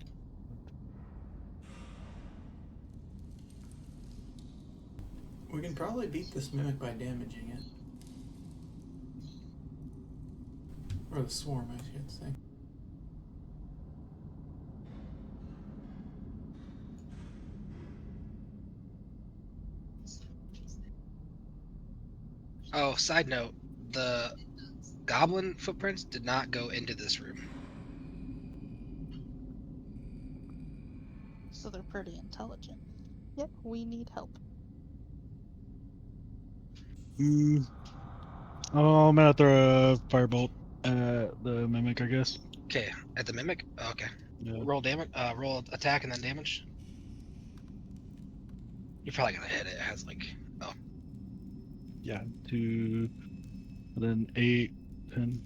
We can probably beat this mimic by damaging it. Or the swarm, I should say. Oh, side note, the goblin footprints did not go into this room. So they're pretty intelligent. Yep, we need help. Oh, I'm gonna throw a firebolt at the mimic, I guess. Okay, at the mimic? Oh, okay. Yeah. Roll damage. Roll attack and then damage. You're probably gonna hit it. It has like, oh, Yeah, 2, and then 8, 10.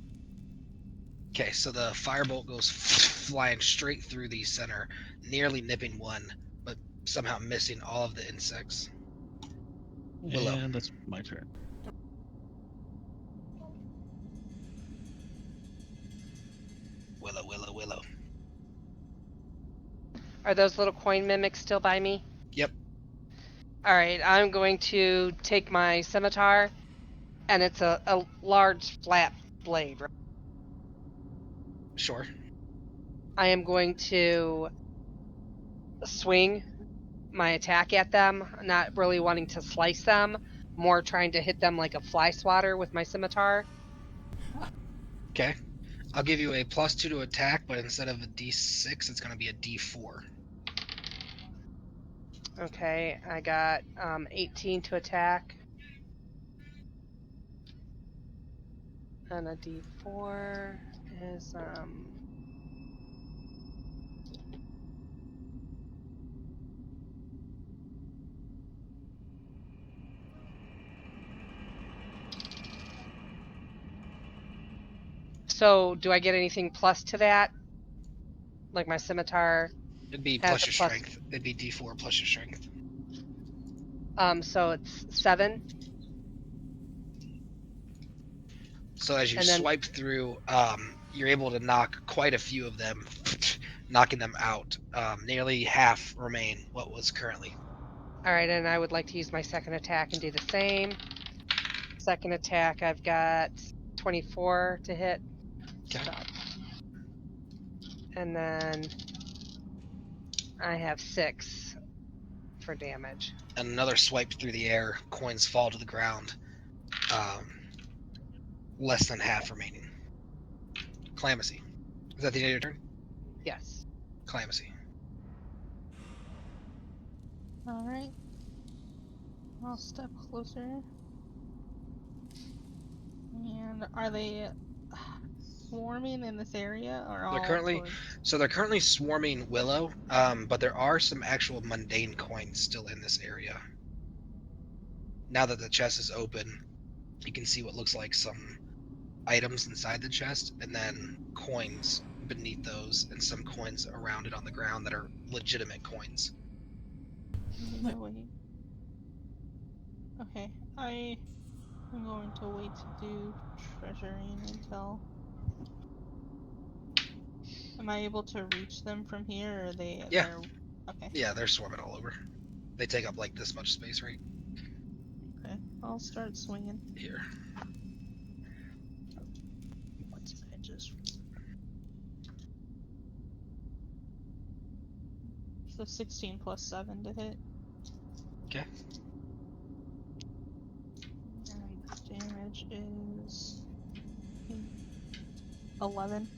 okay. So the firebolt goes flying straight through the center, nearly nipping one, but somehow missing all of the insects. Willow. And that's my turn. Willow. Are those little coin mimics still by me? Yep. Alright, I'm going to take my scimitar, and it's a large flat blade. Right? Sure. I am going to swing my attack at them, not really wanting to slice them, more trying to hit them like a fly swatter with my scimitar. Okay. I'll give you a +2 to attack, but instead of a D6, it's going to be a D4. Okay, I got 18 to attack. And a D4 is So do I get anything plus to that? Like my scimitar It'd be has plus a your plus. strength. It'd be D4 plus your strength. So it's 7. So as you And then swipe through, you're able to knock quite a few of them, knocking them out. Nearly half remain what was currently. all right, and I would like to use my second attack and do the same. Second attack, I've got 24 to hit. Okay. Stop. And then I have 6 for damage. And another swipe through the air, coins fall to the ground. Less than half remaining. Calamithy. Is that the end of your turn? Yes. Calamithy. Alright. I'll step closer. And are they swarming in this area or all currently- towards... So they're currently swarming Willow, but there are some actual mundane coins still in this area. Now that the chest is open, you can see what looks like some items inside the chest, and then coins beneath those, and some coins around it on the ground that are legitimate coins. Wait. Okay, I am going to wait to do treasuring until... Am I able to reach them from here, or are they... Yeah. They're... Okay, Yeah, they're swarming all over. They take up like this much space right okay. I'll start swinging. here. What did I just... So 16 plus 7 to hit. Okay. And damage is 11.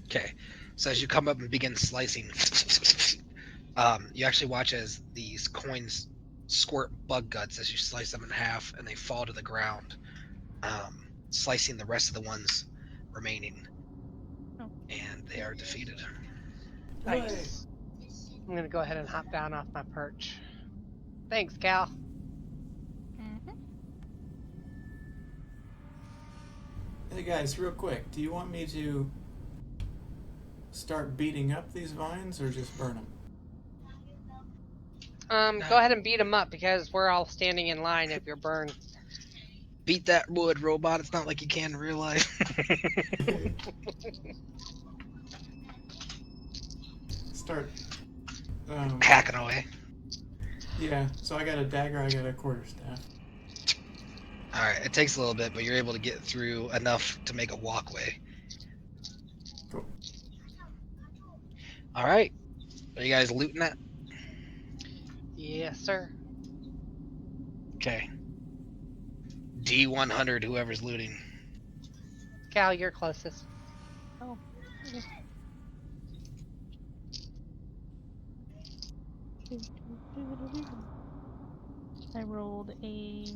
Okay, so as you come up and begin slicing, you actually watch as these coins squirt bug guts as you slice them in half, and they fall to the ground, slicing the rest of the ones remaining. Oh. And they are defeated. Nice. I'm gonna go ahead and hop down off my perch. Thanks, Cal. Mm-hmm. Hey guys, real quick, do you want me to start beating up these vines or just burn them? Go ahead and beat him up because we're all standing in line if you're burned. Beat that wood, robot. It's not like you can in real life. Start. Hacking away. Yeah, so I got a dagger, I got a quarterstaff. Alright, it takes a little bit, but you're able to get through enough to make a walkway. Cool. Alright. Are you guys looting that? Yes, sir. Okay. D100, whoever's looting. Cal, you're closest. Oh. I rolled a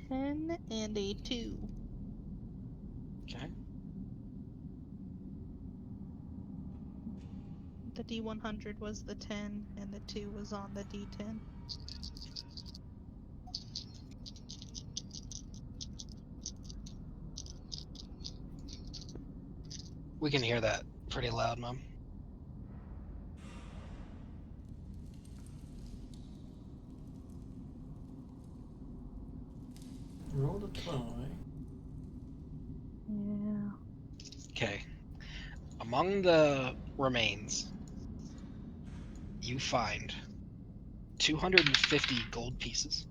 10 and a 2. Okay. The D100 was the 10, and the 2 was on the D10. We can hear that pretty loud, Mom. Rolled a 12, eh? Yeah. Okay. Among the remains, you find 250 gold pieces.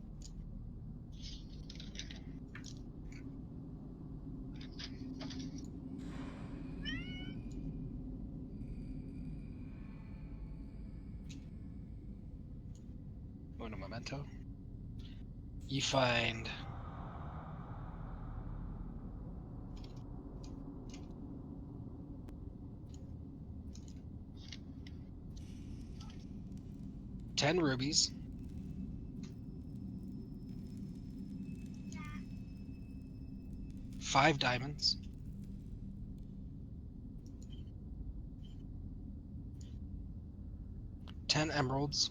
Going to memento. You find 10 rubies, 5 diamonds, 10 emeralds,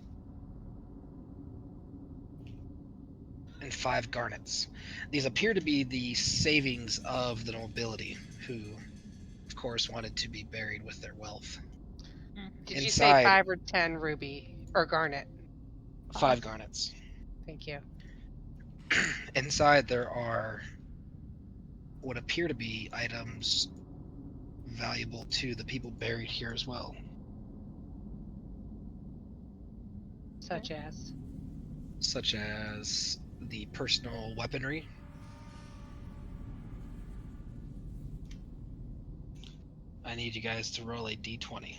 and 5 garnets. These appear to be the savings of the nobility, who, of course, wanted to be buried with their wealth. Did you say Inside, 5 or 10 ruby or garnet? 5 garnets. Thank you. Inside there are what appear to be items valuable to the people buried here as well. Such as? Such as the personal weaponry, I need you guys to roll a d20.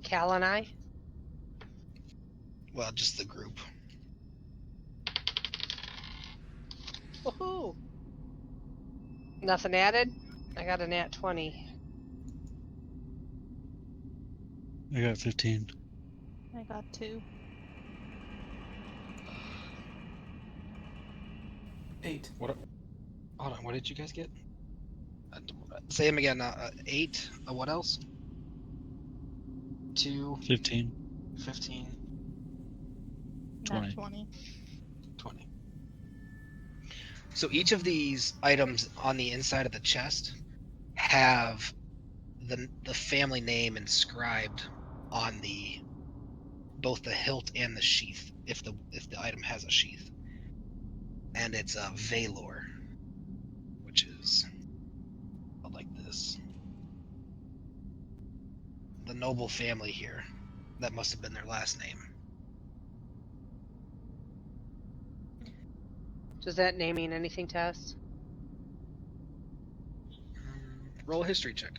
Cal and I? Well, just the group. Woohoo! Nothing added? I got a nat 20. I got 15. I got 2. 8. Hold on, what did you guys get? Say them again. 8. What else? 2. 15. 15. 20. Nat 20. 20. So each of these items on the inside of the chest have the family name inscribed on both the hilt and the sheath, if the item has a sheath. And it's a Valor, which is like this. The noble family here. That must have been their last name. Does that name mean anything to us? Roll a history check.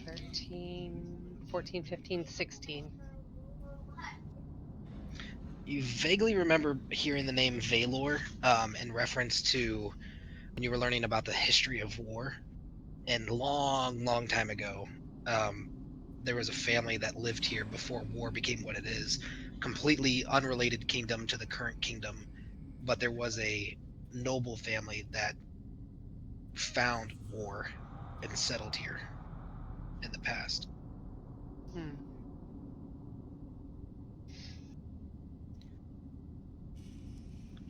Thirteen, 14, 15, 16. You vaguely remember hearing the name Valor in reference to when you were learning about the history of war. And long time ago, there was a family that lived here before war became what it is. Completely unrelated kingdom to the current kingdom. But there was a noble family that found war and settled here in the past.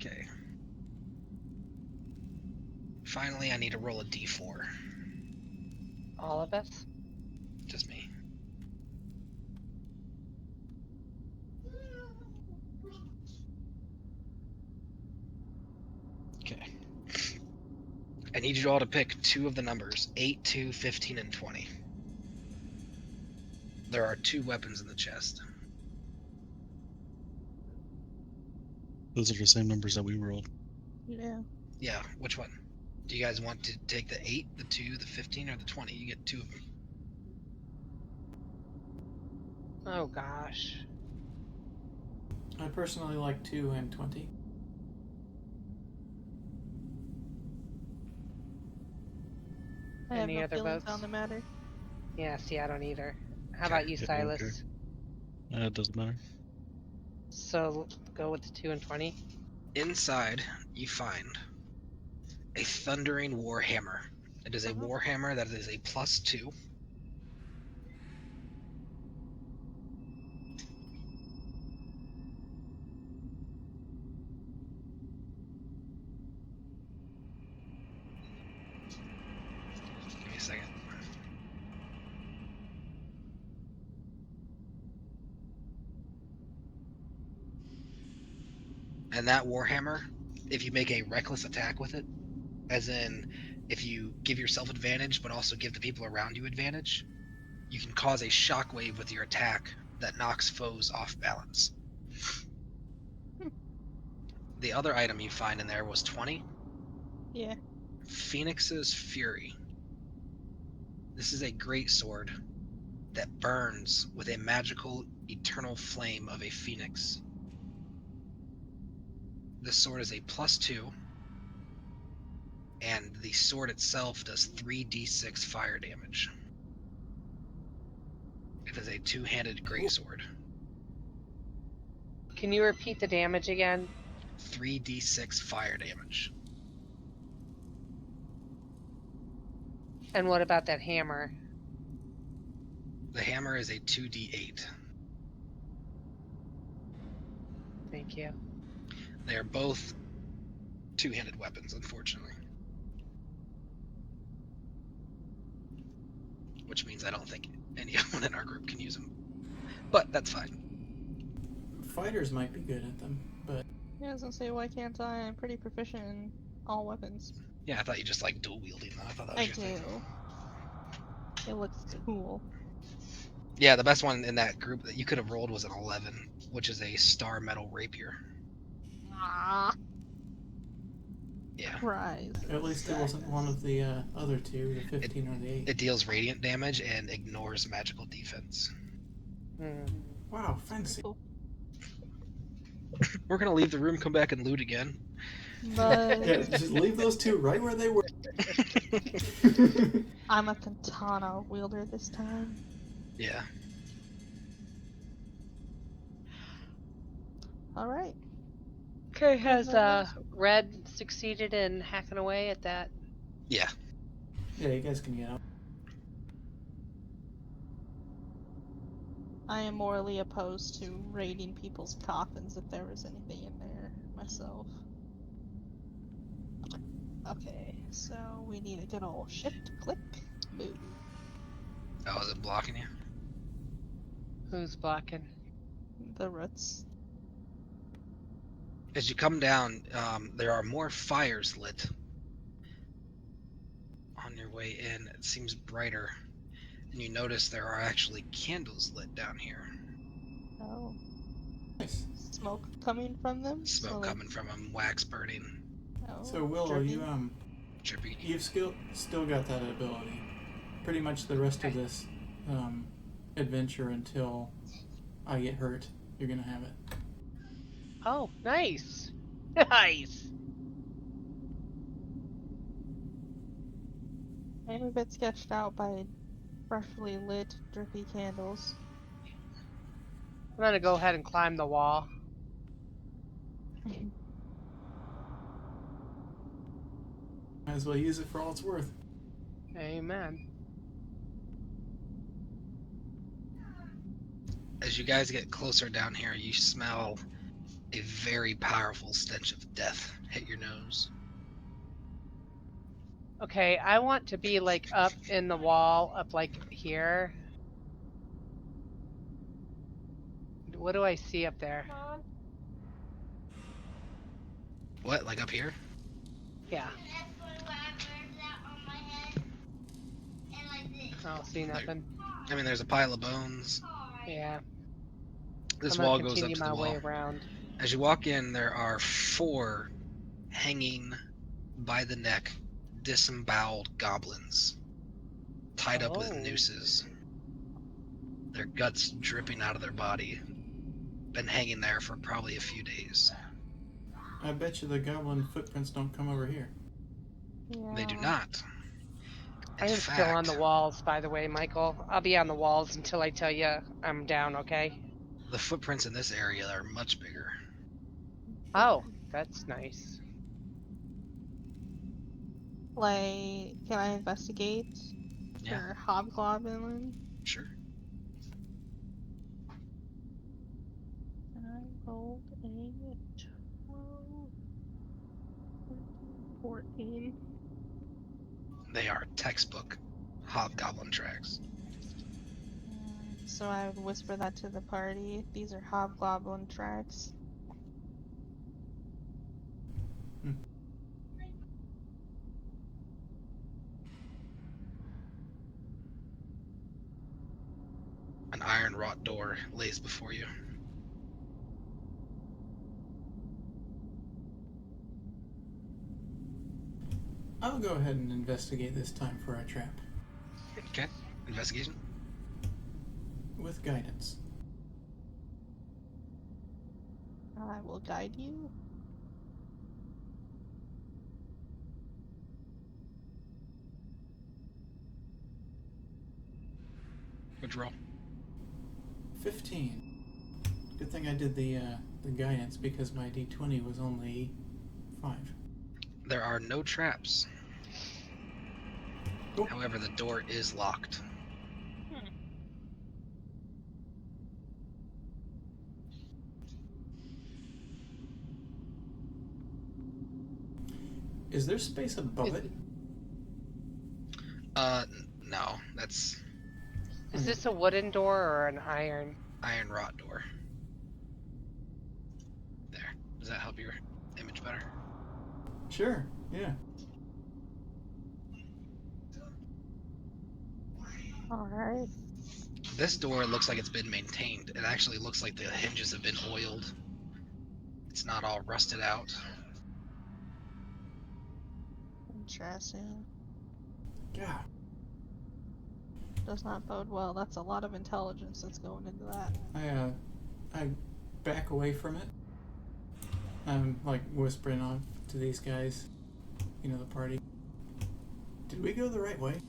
Okay. Finally, I need to roll a d4. All of us? Just me. Okay. I need you all to pick 2 of the numbers, 8, 2, 15, and 20. There are 2 weapons in the chest. Those are the same numbers that we rolled. Yeah. Yeah, which one? Do you guys want to take the 8, the 2, the 15, or the 20? You get 2 of them. Oh gosh. I personally like 2 and 20. I have Any no other feelings votes? on the matter. Yeah, see, I don't either. How Okay. about you, Yeah, Silas? okay. It doesn't matter. So go with the 2 and 20. Inside, you find a thundering warhammer. It is a warhammer that is a +2. Give me a second. And that warhammer, if you make a reckless attack with it, as in if you give yourself advantage but also give the people around you advantage, you can cause a shockwave with your attack that knocks foes off balance. The other item you find in there was 20. Yeah. Phoenix's Fury. This is a great sword that burns with a magical eternal flame of a phoenix. This sword is a +2 and the sword itself does 3d6 fire damage. It is a two-handed greatsword. Can you repeat the damage again? 3d6 fire damage. And what about that hammer? The hammer is a 2d8. Thank you. They are both two-handed weapons, unfortunately. Which means I don't think anyone in our group can use them. But that's fine. Fighters might be good at them, but Yeah, I was gonna say, why can't I? I'm pretty proficient in all weapons. Yeah, I thought you just like dual wielding them. I thought that was I your thing. do. It looks cool. Yeah, the best one in that group that you could have rolled was an 11, which is a star metal rapier. Ah, Yeah. prize. at least it wasn't one of the other two, the 15 or the 8. It deals radiant damage and ignores magical defense. Wow, fancy. Cool. We're gonna leave the room, come back and loot again. But Yeah, just leave those two right where they were. I'm a katana wielder this time. Yeah. Alright. Okay, has Red succeeded in hacking away at that? Yeah. Yeah, you guys can get out. I am morally opposed to raiding people's coffins if there was anything in there myself. Okay, so we need a good old shift click. Move. Oh, is it blocking you? Who's blocking? The roots. As you come down, there are more fires lit. On your way in, it seems brighter. And you notice there are actually candles lit down here. Oh. Nice. Smoke coming from them? Smoke So, coming from them, wax burning, Oh, So Willow, dripping? drippy. you've still got that ability. Pretty much the rest of this adventure until I get hurt, you're gonna have it. Oh, nice. Nice. I'm a bit sketched out by freshly lit, drippy candles. I'm gonna go ahead and climb the wall. Might as well use it for all it's worth. Amen. As you guys get closer down here, you smell a very powerful stench of death hit your nose. Okay, I want to be like up in the wall, up like here. What do I see up there? What, like up here? Yeah. I don't see nothing. I mean, there's a pile of bones. Yeah. This I'm gonna wall goes up continue to my the way wall. around. As you walk in, there are 4 hanging by the neck, disemboweled goblins, tied up with Oh. nooses. Their guts dripping out of their body. Been hanging there for probably a few days. I bet you the goblin footprints don't come over here. Yeah. They do not. I In am still on the fact, walls, by the way, Michael. I'll be on the walls until I tell you I'm down, okay? the footprints in this area are much bigger. Oh, that's nice. Like, can I investigate Yeah. for hobgoblin? Sure. I rolled a 12, 14. They are textbook hobgoblin tracks. So I would whisper that to the party. These are hobgoblin tracks. An iron wrought door lays before you. I'll go ahead and investigate this time for a trap. Okay. Investigation. With guidance. I will guide you. What'd you roll? 15. Good thing I did the guidance because my d20 was only 5. There are no traps. Cool. However, the door is locked. Is there space above it? No. That's Is this a wooden door or an iron? iron wrought door. There. Does that help your image better? Sure, yeah. Alright. This door looks like it's been maintained. It actually looks like the hinges have been oiled. It's not all rusted out. Interesting. Yeah. Does not bode well. That's a lot of intelligence that's going into that. I back away from it. I'm like whispering off to these guys, the party. Did we go the right way?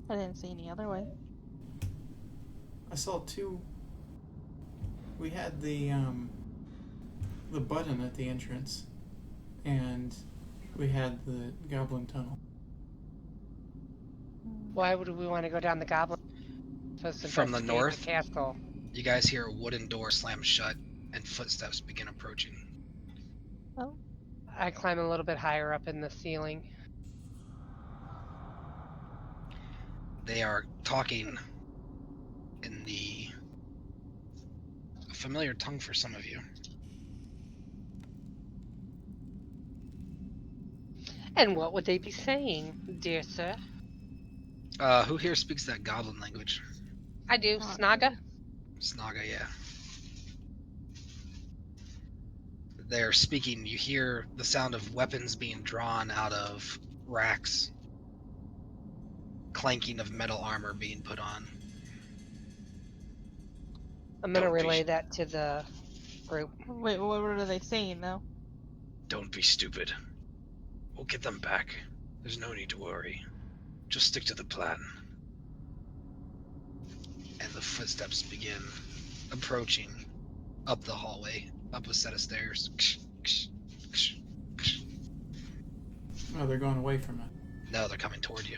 I didn't see any other way. I saw 2. We had the button at the entrance, and we had the goblin tunnel. Why would we want to go down the goblin? From the north? The castle. You guys hear a wooden door slam shut and footsteps begin approaching. Oh. I climb a little bit higher up in the ceiling. They are talking in the familiar tongue for some of you. And what would they be saying, dear sir? Who here speaks that goblin language? I do. Snaga? Snaga, yeah. They're speaking. You hear the sound of weapons being drawn out of racks, clanking of metal armor being put on. I'm gonna Don't be relay that to the group. Wait, what are they saying though? Don't be stupid. We'll get them back. There's no need to worry. Just stick to the plan. And the footsteps begin approaching up the hallway, up a set of stairs. Oh, they're going away from it. No, they're coming toward you.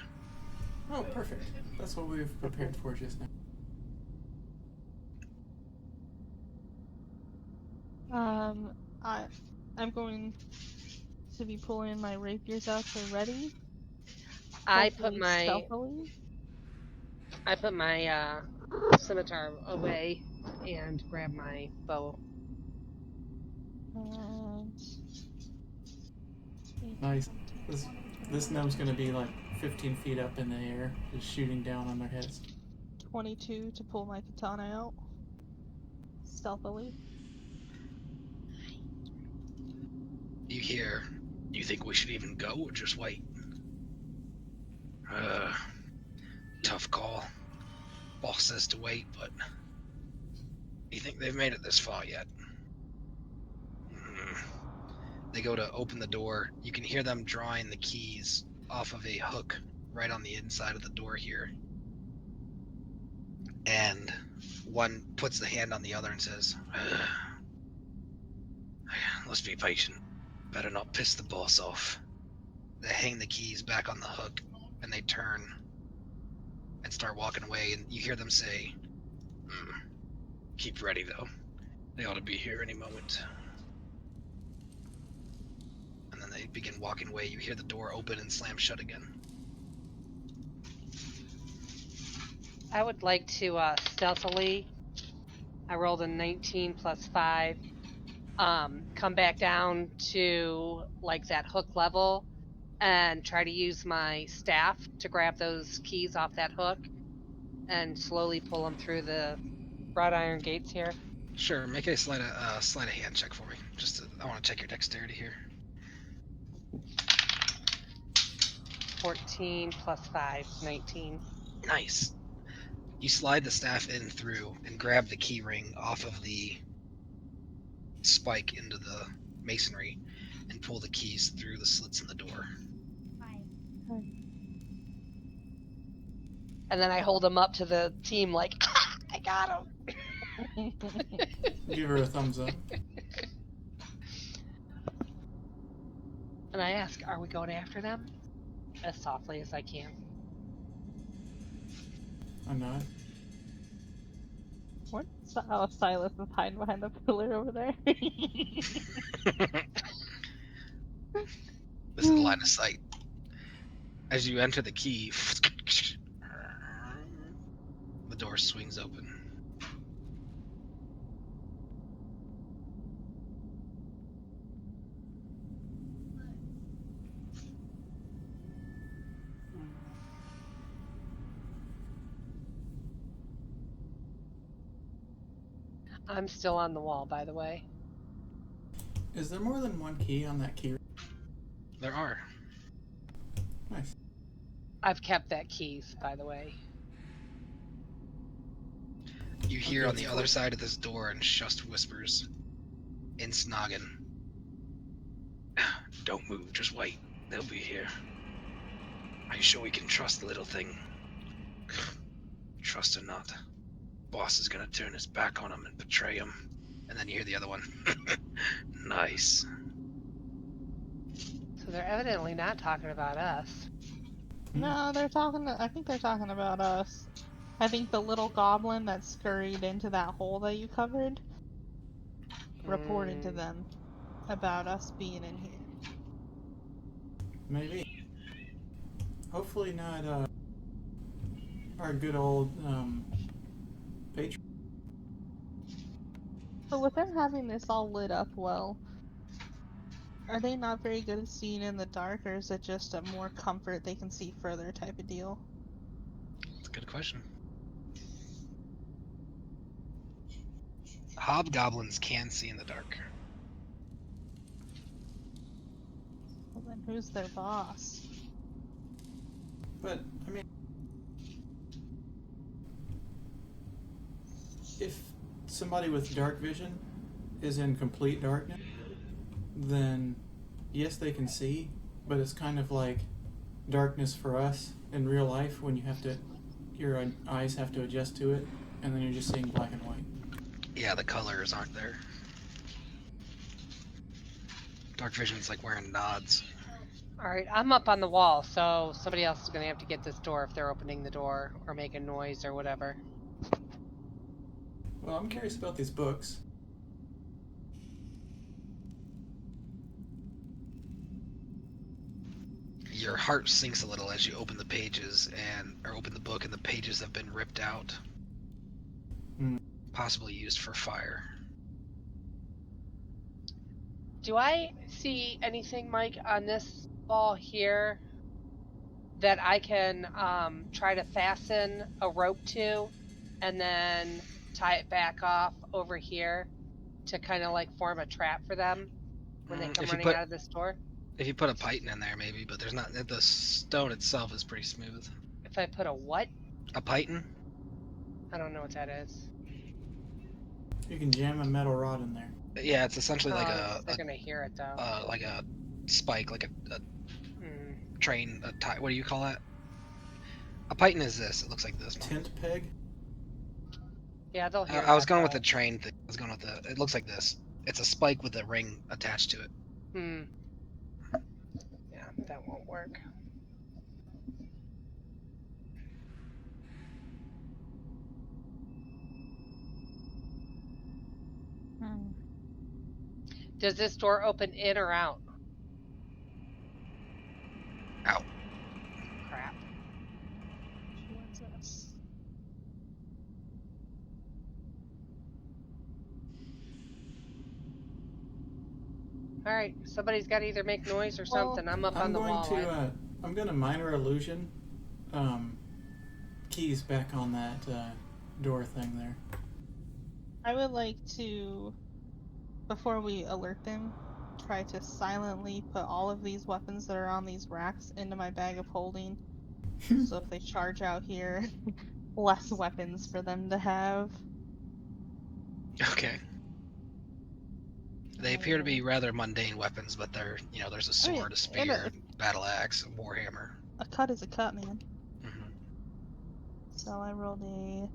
Oh, perfect. That's what we've prepared for just now. I'm going to be pulling my rapiers out to ready. I put Hopefully my stealthily. scimitar away and grab my bow. And Nice. This gnome's gonna be like 15 feet up in the air, just shooting down on their heads. 22 to pull my katana out stealthily. You hear, you think we should even go or just wait? Tough call. Boss says to wait, but you think they've made it this far yet? They go to open the door. You can hear them drawing the keys off of a hook right on the inside of the door here. And one puts the hand on the other and says, let's be patient. Better not piss the boss off. They hang the keys back on the hook and they turn and start walking away, and you hear them say, keep ready though. They ought to be here any moment. And then they begin walking away. You hear the door open and slam shut again. I would like to stealthily. I rolled a 19 plus 5. Come back down to like that hook level and try to use my staff to grab those keys off that hook and slowly pull them through the wrought iron gates here. Sure, make a sleight of hand check for me. I want to check your dexterity here. 14 plus 5, 19. Nice. You slide the staff in through and grab the key ring off of the spike into the masonry and pull the keys through the slits in the door. And then I hold him up to the team like, ah, I got him. Give her a thumbs up. And I ask, are we going after them? As softly as I can. I'm not. What? Oh, Silas is hiding behind the pillar over there. This is line of sight. As you enter the key, the door swings open. I'm still on the wall, by the way. Is there more than one key on that key? There are. Nice. I've kept that keys, by the way. You hear Okay, on the it's other cool. side of this door and Shust whispers in Snoggin. Don't move, just wait. They'll be here. Are you sure we can trust the little thing? Trust or not. Boss is gonna turn his back on him and betray him. And then you hear the other one. Nice. So they're evidently not talking about us. No, they're talking. I think they're talking about us. I think the little goblin that scurried into that hole that you covered reported to them about us being in here. Maybe. Hopefully not our good old patron. But with them having this all lit up well, are they not very good at seeing in the dark, or is it just a more comfort they can see further type of deal? That's a good question. Hobgoblins can see in the dark. Well, then who's their boss? But, I mean, if somebody with dark vision is in complete darkness, then yes, they can see, but it's kind of like darkness for us in real life when you have to, your eyes have to adjust to it, and then you're just seeing black and white. Yeah, the colors aren't there. Dark vision's like wearing nods. Alright, I'm up on the wall, so somebody else is going to have to get this door if they're opening the door or making noise or whatever. Well, I'm curious about these books. Your heart sinks a little as you open the pages or open the book and the pages have been ripped out. Possibly used for fire. Do I see anything, Mike, on this wall here that I can try to fasten a rope to and then tie it back off over here to kind of like form a trap for them when they come If you running out of this door? If you put a python in there, maybe, but there's not. The stone itself is pretty smooth. If I put a what? A python? I don't know what that is. You can jam a metal rod in there. Yeah, it's essentially like they're gonna hear it though. like a spike, like a train. What do you call that? A python is this. It looks like this. Tent peg? Yeah, they'll hear. I was going with the train thing. I was going with the. It looks like this. It's a spike with a ring attached to it. Yeah, that won't work. Does this door open in or out? Out. Crap. What's this? Alright, somebody's got to either make noise or something. I'm up on the wall. I'm going to minor illusion keys back on that door thing there. I would like to, before we alert them, try to silently put all of these weapons that are on these racks into my bag of holding. So if they charge out here, less weapons for them to have. Okay. They appear to be rather mundane weapons, but they're, there's a sword, a spear, battle axe, a warhammer. A cut is a cut, man. So I rolled a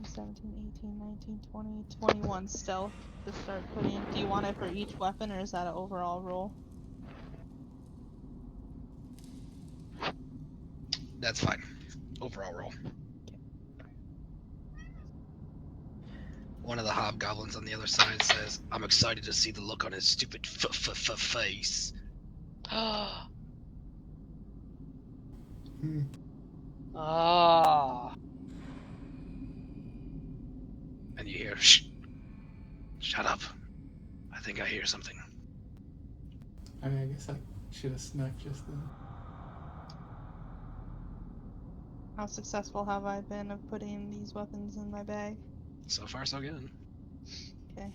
17, 18, 19, 20, 21 stealth to start putting. Do you want it for each weapon, or is that an overall roll? That's fine. Overall roll. One of the hobgoblins on the other side says, "I'm excited to see the look on his stupid face." Oh. And you hear, "Shh! Shut up. I think I hear something." I mean, I guess I should have snuck just then. How successful have I been of putting these weapons in my bag? So far, so good. Okay.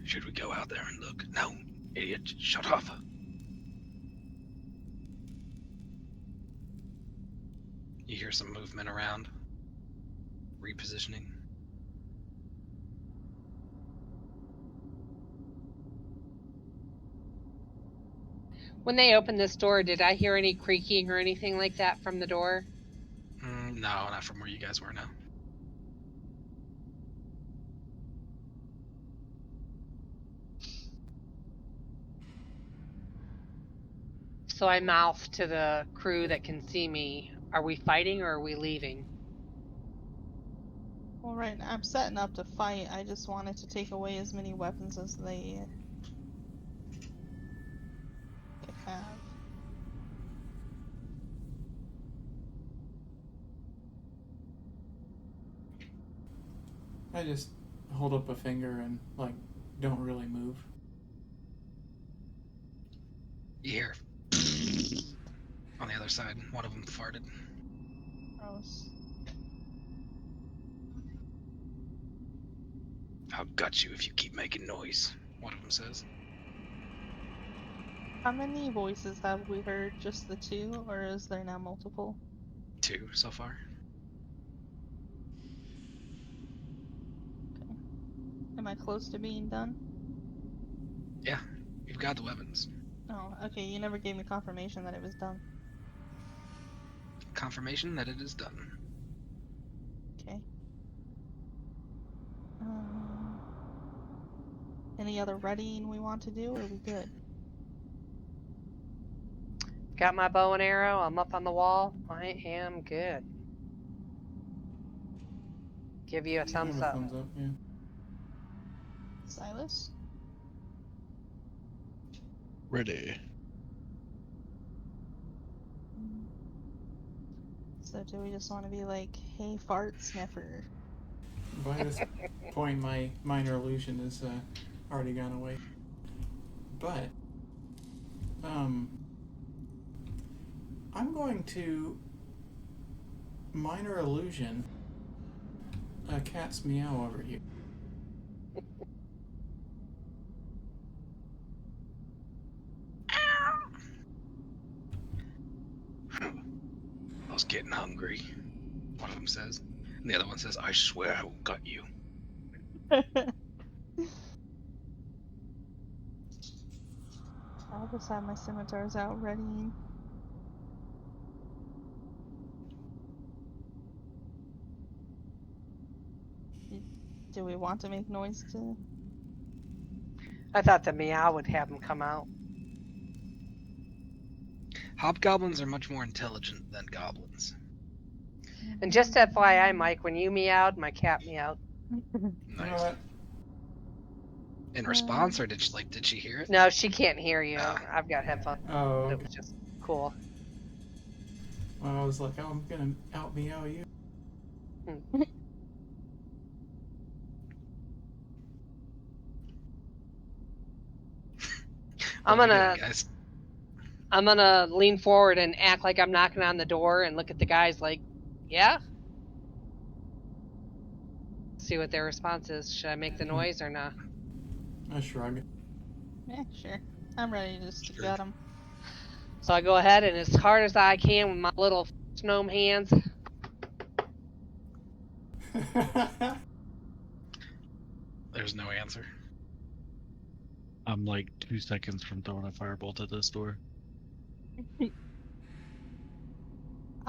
Should we go out there and look? No, idiot. Shut up. You hear some movement around. Repositioning. When they opened this door, did I hear any creaking or anything like that from the door? No, not from where you guys were now. So I mouth to the crew that can see me. Are we fighting or are we leaving? Well, right now I'm setting up to fight. I just wanted to take away as many weapons as they could have. I just hold up a finger and, like, don't really move. You hear on the other side, one of them farted. Gross. "I'll gut you if you keep making noise," one of them says. How many voices have we heard? Just the two, or is there now multiple? 2 so far. Okay. Am I close to being done? Yeah, you've got the weapons. Oh, okay. You never gave me confirmation that it was done. Confirmation that it is done. Okay. Any other readying we want to do, or are we good? Got my bow and arrow. I'm up on the wall. I am good. Give you a I thumbs have a up. thumbs up, yeah. Silas? Ready. So do we just want to be like, hey, fart sniffer? By this point, my minor illusion is already gone away. But, I'm going to minor illusion a cat's meow over here. "I was getting hungry," one of them says. And the other one says, "I swear I will gut you." I'll just have my scimitars out readying. Do we want to make noise to... I thought the meow would have them come out. Hobgoblins are much more intelligent than goblins. And just FYI, Mike, when you meowed, my cat meowed. You know Nice. what? In response, or did she hear it? No, she can't hear you. Oh. I've got headphones. Oh, It okay. was just cool. Well, I was like, oh, I'm gonna out meow you. I'm What are we gonna doing, guys? I'm gonna lean forward and act like I'm knocking on the door and look at the guys like, yeah? See what their response is. Should I make the noise or not? I shrug. Yeah, sure. I'm ready just to Sure. gut them. So I go ahead and as hard as I can with my little gnome hands, There's no answer. I'm like 2 seconds from throwing a firebolt at this door.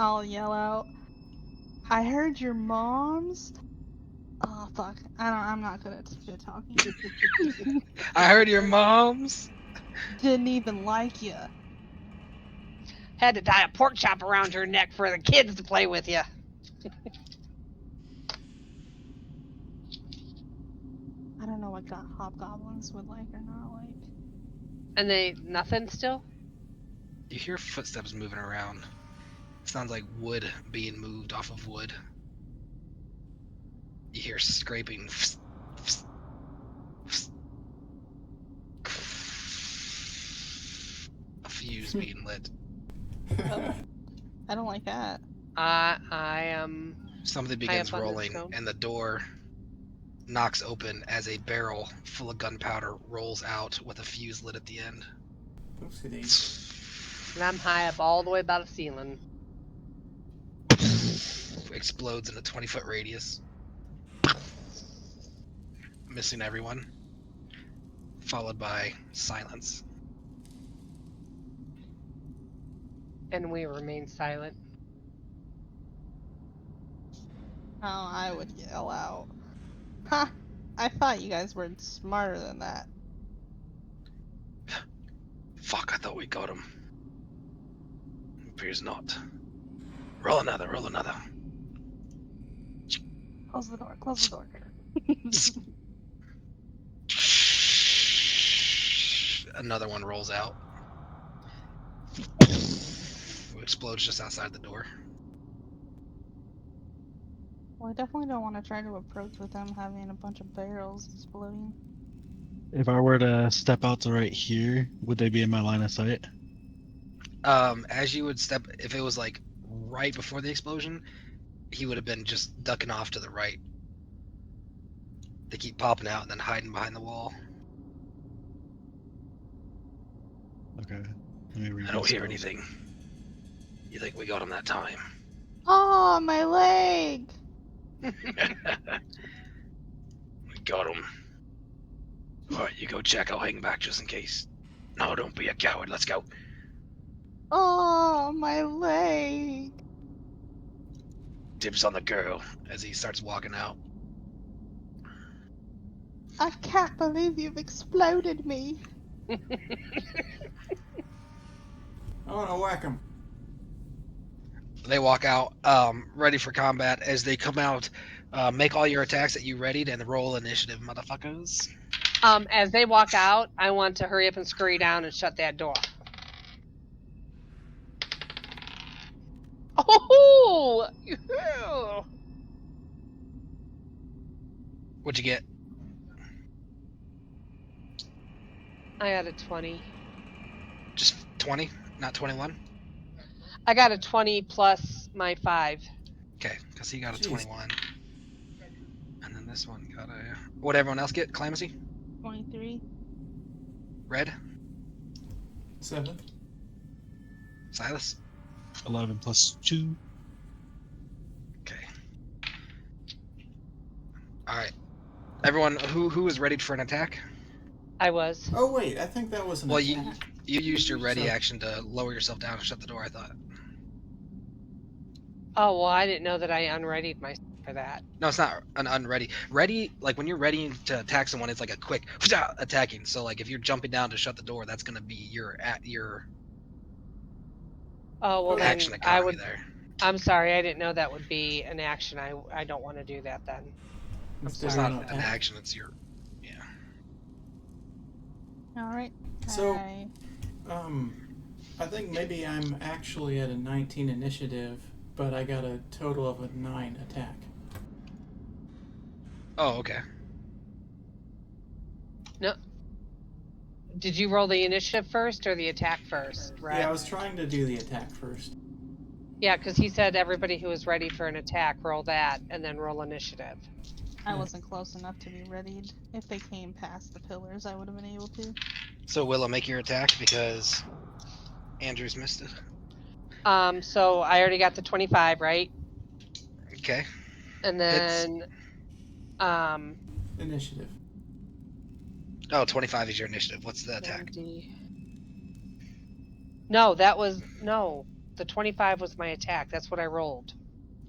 I'll yell out, I heard your mom's. Oh fuck! I'm not good at shit talking. I heard your mom's. Didn't even like you. Had to tie a pork chop around your neck for the kids to play with you. I don't know what hobgoblins would like or not like. And they nothing still? You hear footsteps moving around. Sounds like wood being moved off of wood. You hear scraping. A fuse being lit. I don't like that. I am. Something high begins up on this rolling, stone. and the door knocks open as a barrel full of gunpowder rolls out with a fuse lit at the end. Oopsie daisy. And I'm high up all the way by the ceiling. Explodes in a 20-foot radius, missing everyone, followed by silence. And we remain silent. Oh, I would yell out. Ha! I thought you guys were smarter than that. Fuck, I thought we got him. Appears not. Roll another, roll another. Close the door, close the door. Another one rolls out. Explodes just outside the door. Well, I definitely don't want to try to approach with them having a bunch of barrels exploding. If I were to step out to right here, would they be in my line of sight? As you would step, if it was like right before the explosion, he would have been just ducking off to the right. They keep popping out and then hiding behind the wall. Okay. Let me read I don't this hear spell. anything. You think we got him that time? Oh, my leg! We got him. Alright, you go check. I'll hang back just in case. No, don't be a coward. Let's go. Oh, my leg! Dibs on the girl as he starts walking out. I can't believe you've exploded me. I want to whack him. They walk out, ready for combat. As they come out, make all your attacks that you readied and roll initiative, motherfuckers. As they walk out, I want to hurry up and scurry down and shut that door. Oh! Yeah. What'd you get? I got a 20. Just 20, not 21? I got a 20 plus my 5. Okay, because he got a Jeez. 21. And then this one got a... What'd everyone else get? Calamithy? 23. Red? 7. Silas? 11 plus 2. Okay. Alright. Everyone, who is ready for an attack? I was. Oh wait, I think that was an Well, attack. you used your ready So- action to lower yourself down and shut the door, I thought. Oh, well, I didn't know that I unreadied myself for that. No, it's not an unready. Ready, like when you're ready to attack someone, it's like a quick attacking. So like if you're jumping down to shut the door, that's gonna be your Oh, well, then action I economy would. there. I'm sorry, I didn't know that would be an action. I don't want to do that then. Instead It's of not an an attack. action. It's your Alright. So- I think maybe I'm actually at a 19 initiative, but I got a total of a 9 attack. Oh, okay. Did you roll the initiative first or the attack first? Right. Yeah, I was trying to do the attack first. Yeah, because he said everybody who was ready for an attack, roll that, and then roll initiative. I wasn't close enough to be readied. If they came past the pillars, I would have been able to. So Willow, make your attack because Andrew's missed it. So I already got the 25, right? Okay. And then, Initiative. Oh, 25 is your initiative. What's the attack? 70. No, that was no. The 25 was my attack. That's what I rolled.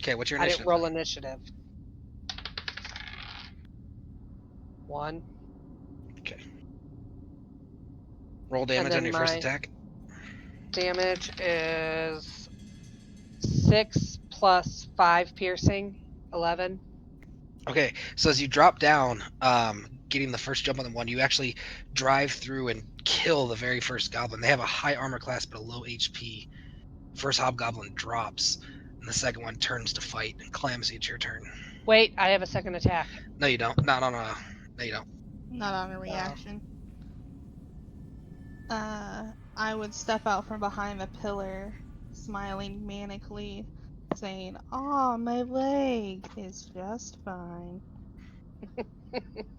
Okay, what's your I initiative? didn't roll initiative. 1. Okay. Roll damage then on your first my- attack. Damage is 6 plus 5 piercing, 11. Okay, so as you drop down, getting the first jump on the one, you actually drive through and kill the very first goblin. They have a high armor class but a low HP. First hobgoblin drops, and the second one turns to fight. And Calamity, it's your turn. Wait, I have a second attack. No, you don't. Not on a. No, you don't. Not on a reaction. I would step out from behind the pillar, smiling manically, saying, "Aw, my leg is just fine."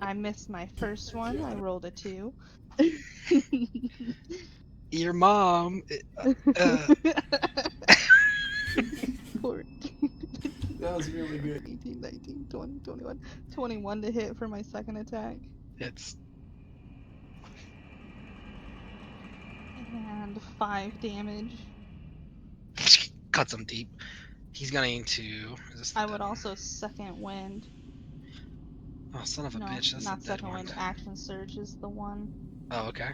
I missed my first one. I rolled a 2. Your mom. 14, That was really good. 18, 19, 20, 21. 21 to hit for my second attack. It's And 5 damage. cuts him deep. He's going to. Is this the I dead would one? also second wind. Oh, son of a No, bitch! That's not the dead second one. wind. Action surge is the one. Oh, okay.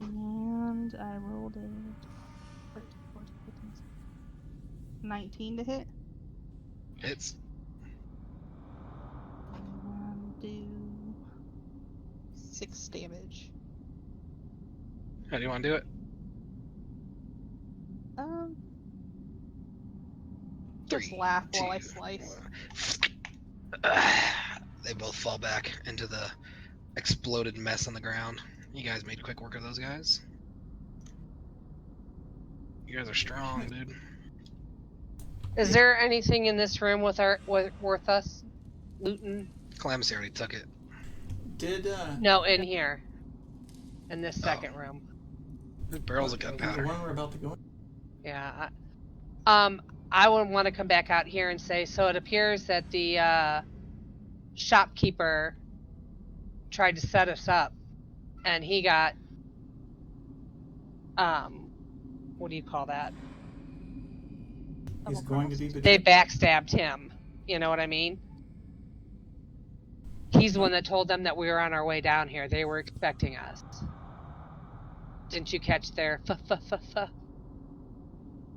And I rolled a 19 to hit. Hits. And do 6 damage. How do you want to do it? Just 3, laugh while I 2, slice. 1. They both fall back into the exploded mess on the ground. You guys made quick work of those guys. You guys are strong, dude. Is there anything in this room worth us looting? Calamity already took it. Did No, in here. In this Oh. second room. Barrels of the gunpowder. one we're about to go in? Yeah. I would want to come back out here and say, so it appears that the shopkeeper tried to set us up, and he got, what do you call that? He's going to be They betrayed. backstabbed him. You know what I mean? He's the one that told them that we were on our way down here. They were expecting us. Didn't you catch their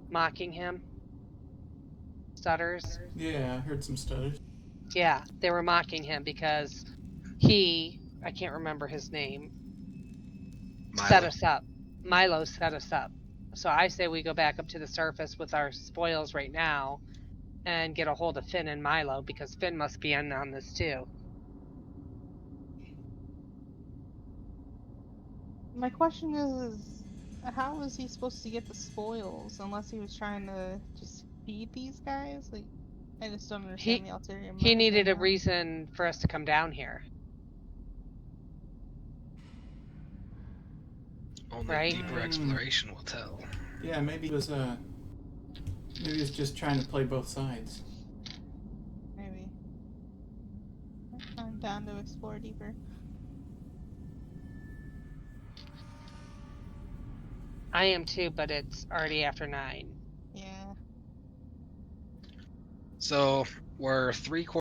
mocking him? Stutters? Yeah, I heard some stutters. Yeah, they were mocking him because I can't remember his name, set us up. Milo set us up. So I say we go back up to the surface with our spoils right now and get a hold of Finn and Milo, because Finn must be in on this too. My question is, how is he supposed to get the spoils unless he was trying to just feed these guys? Like, I just don't understand the ulterior motive. He needed a right now. reason for us to come down here. Only Right? deeper exploration will tell. Yeah, maybe he was just trying to play both sides. Maybe. I'm down to explore deeper. I am too, but it's already after 9. Yeah. So we're 3/4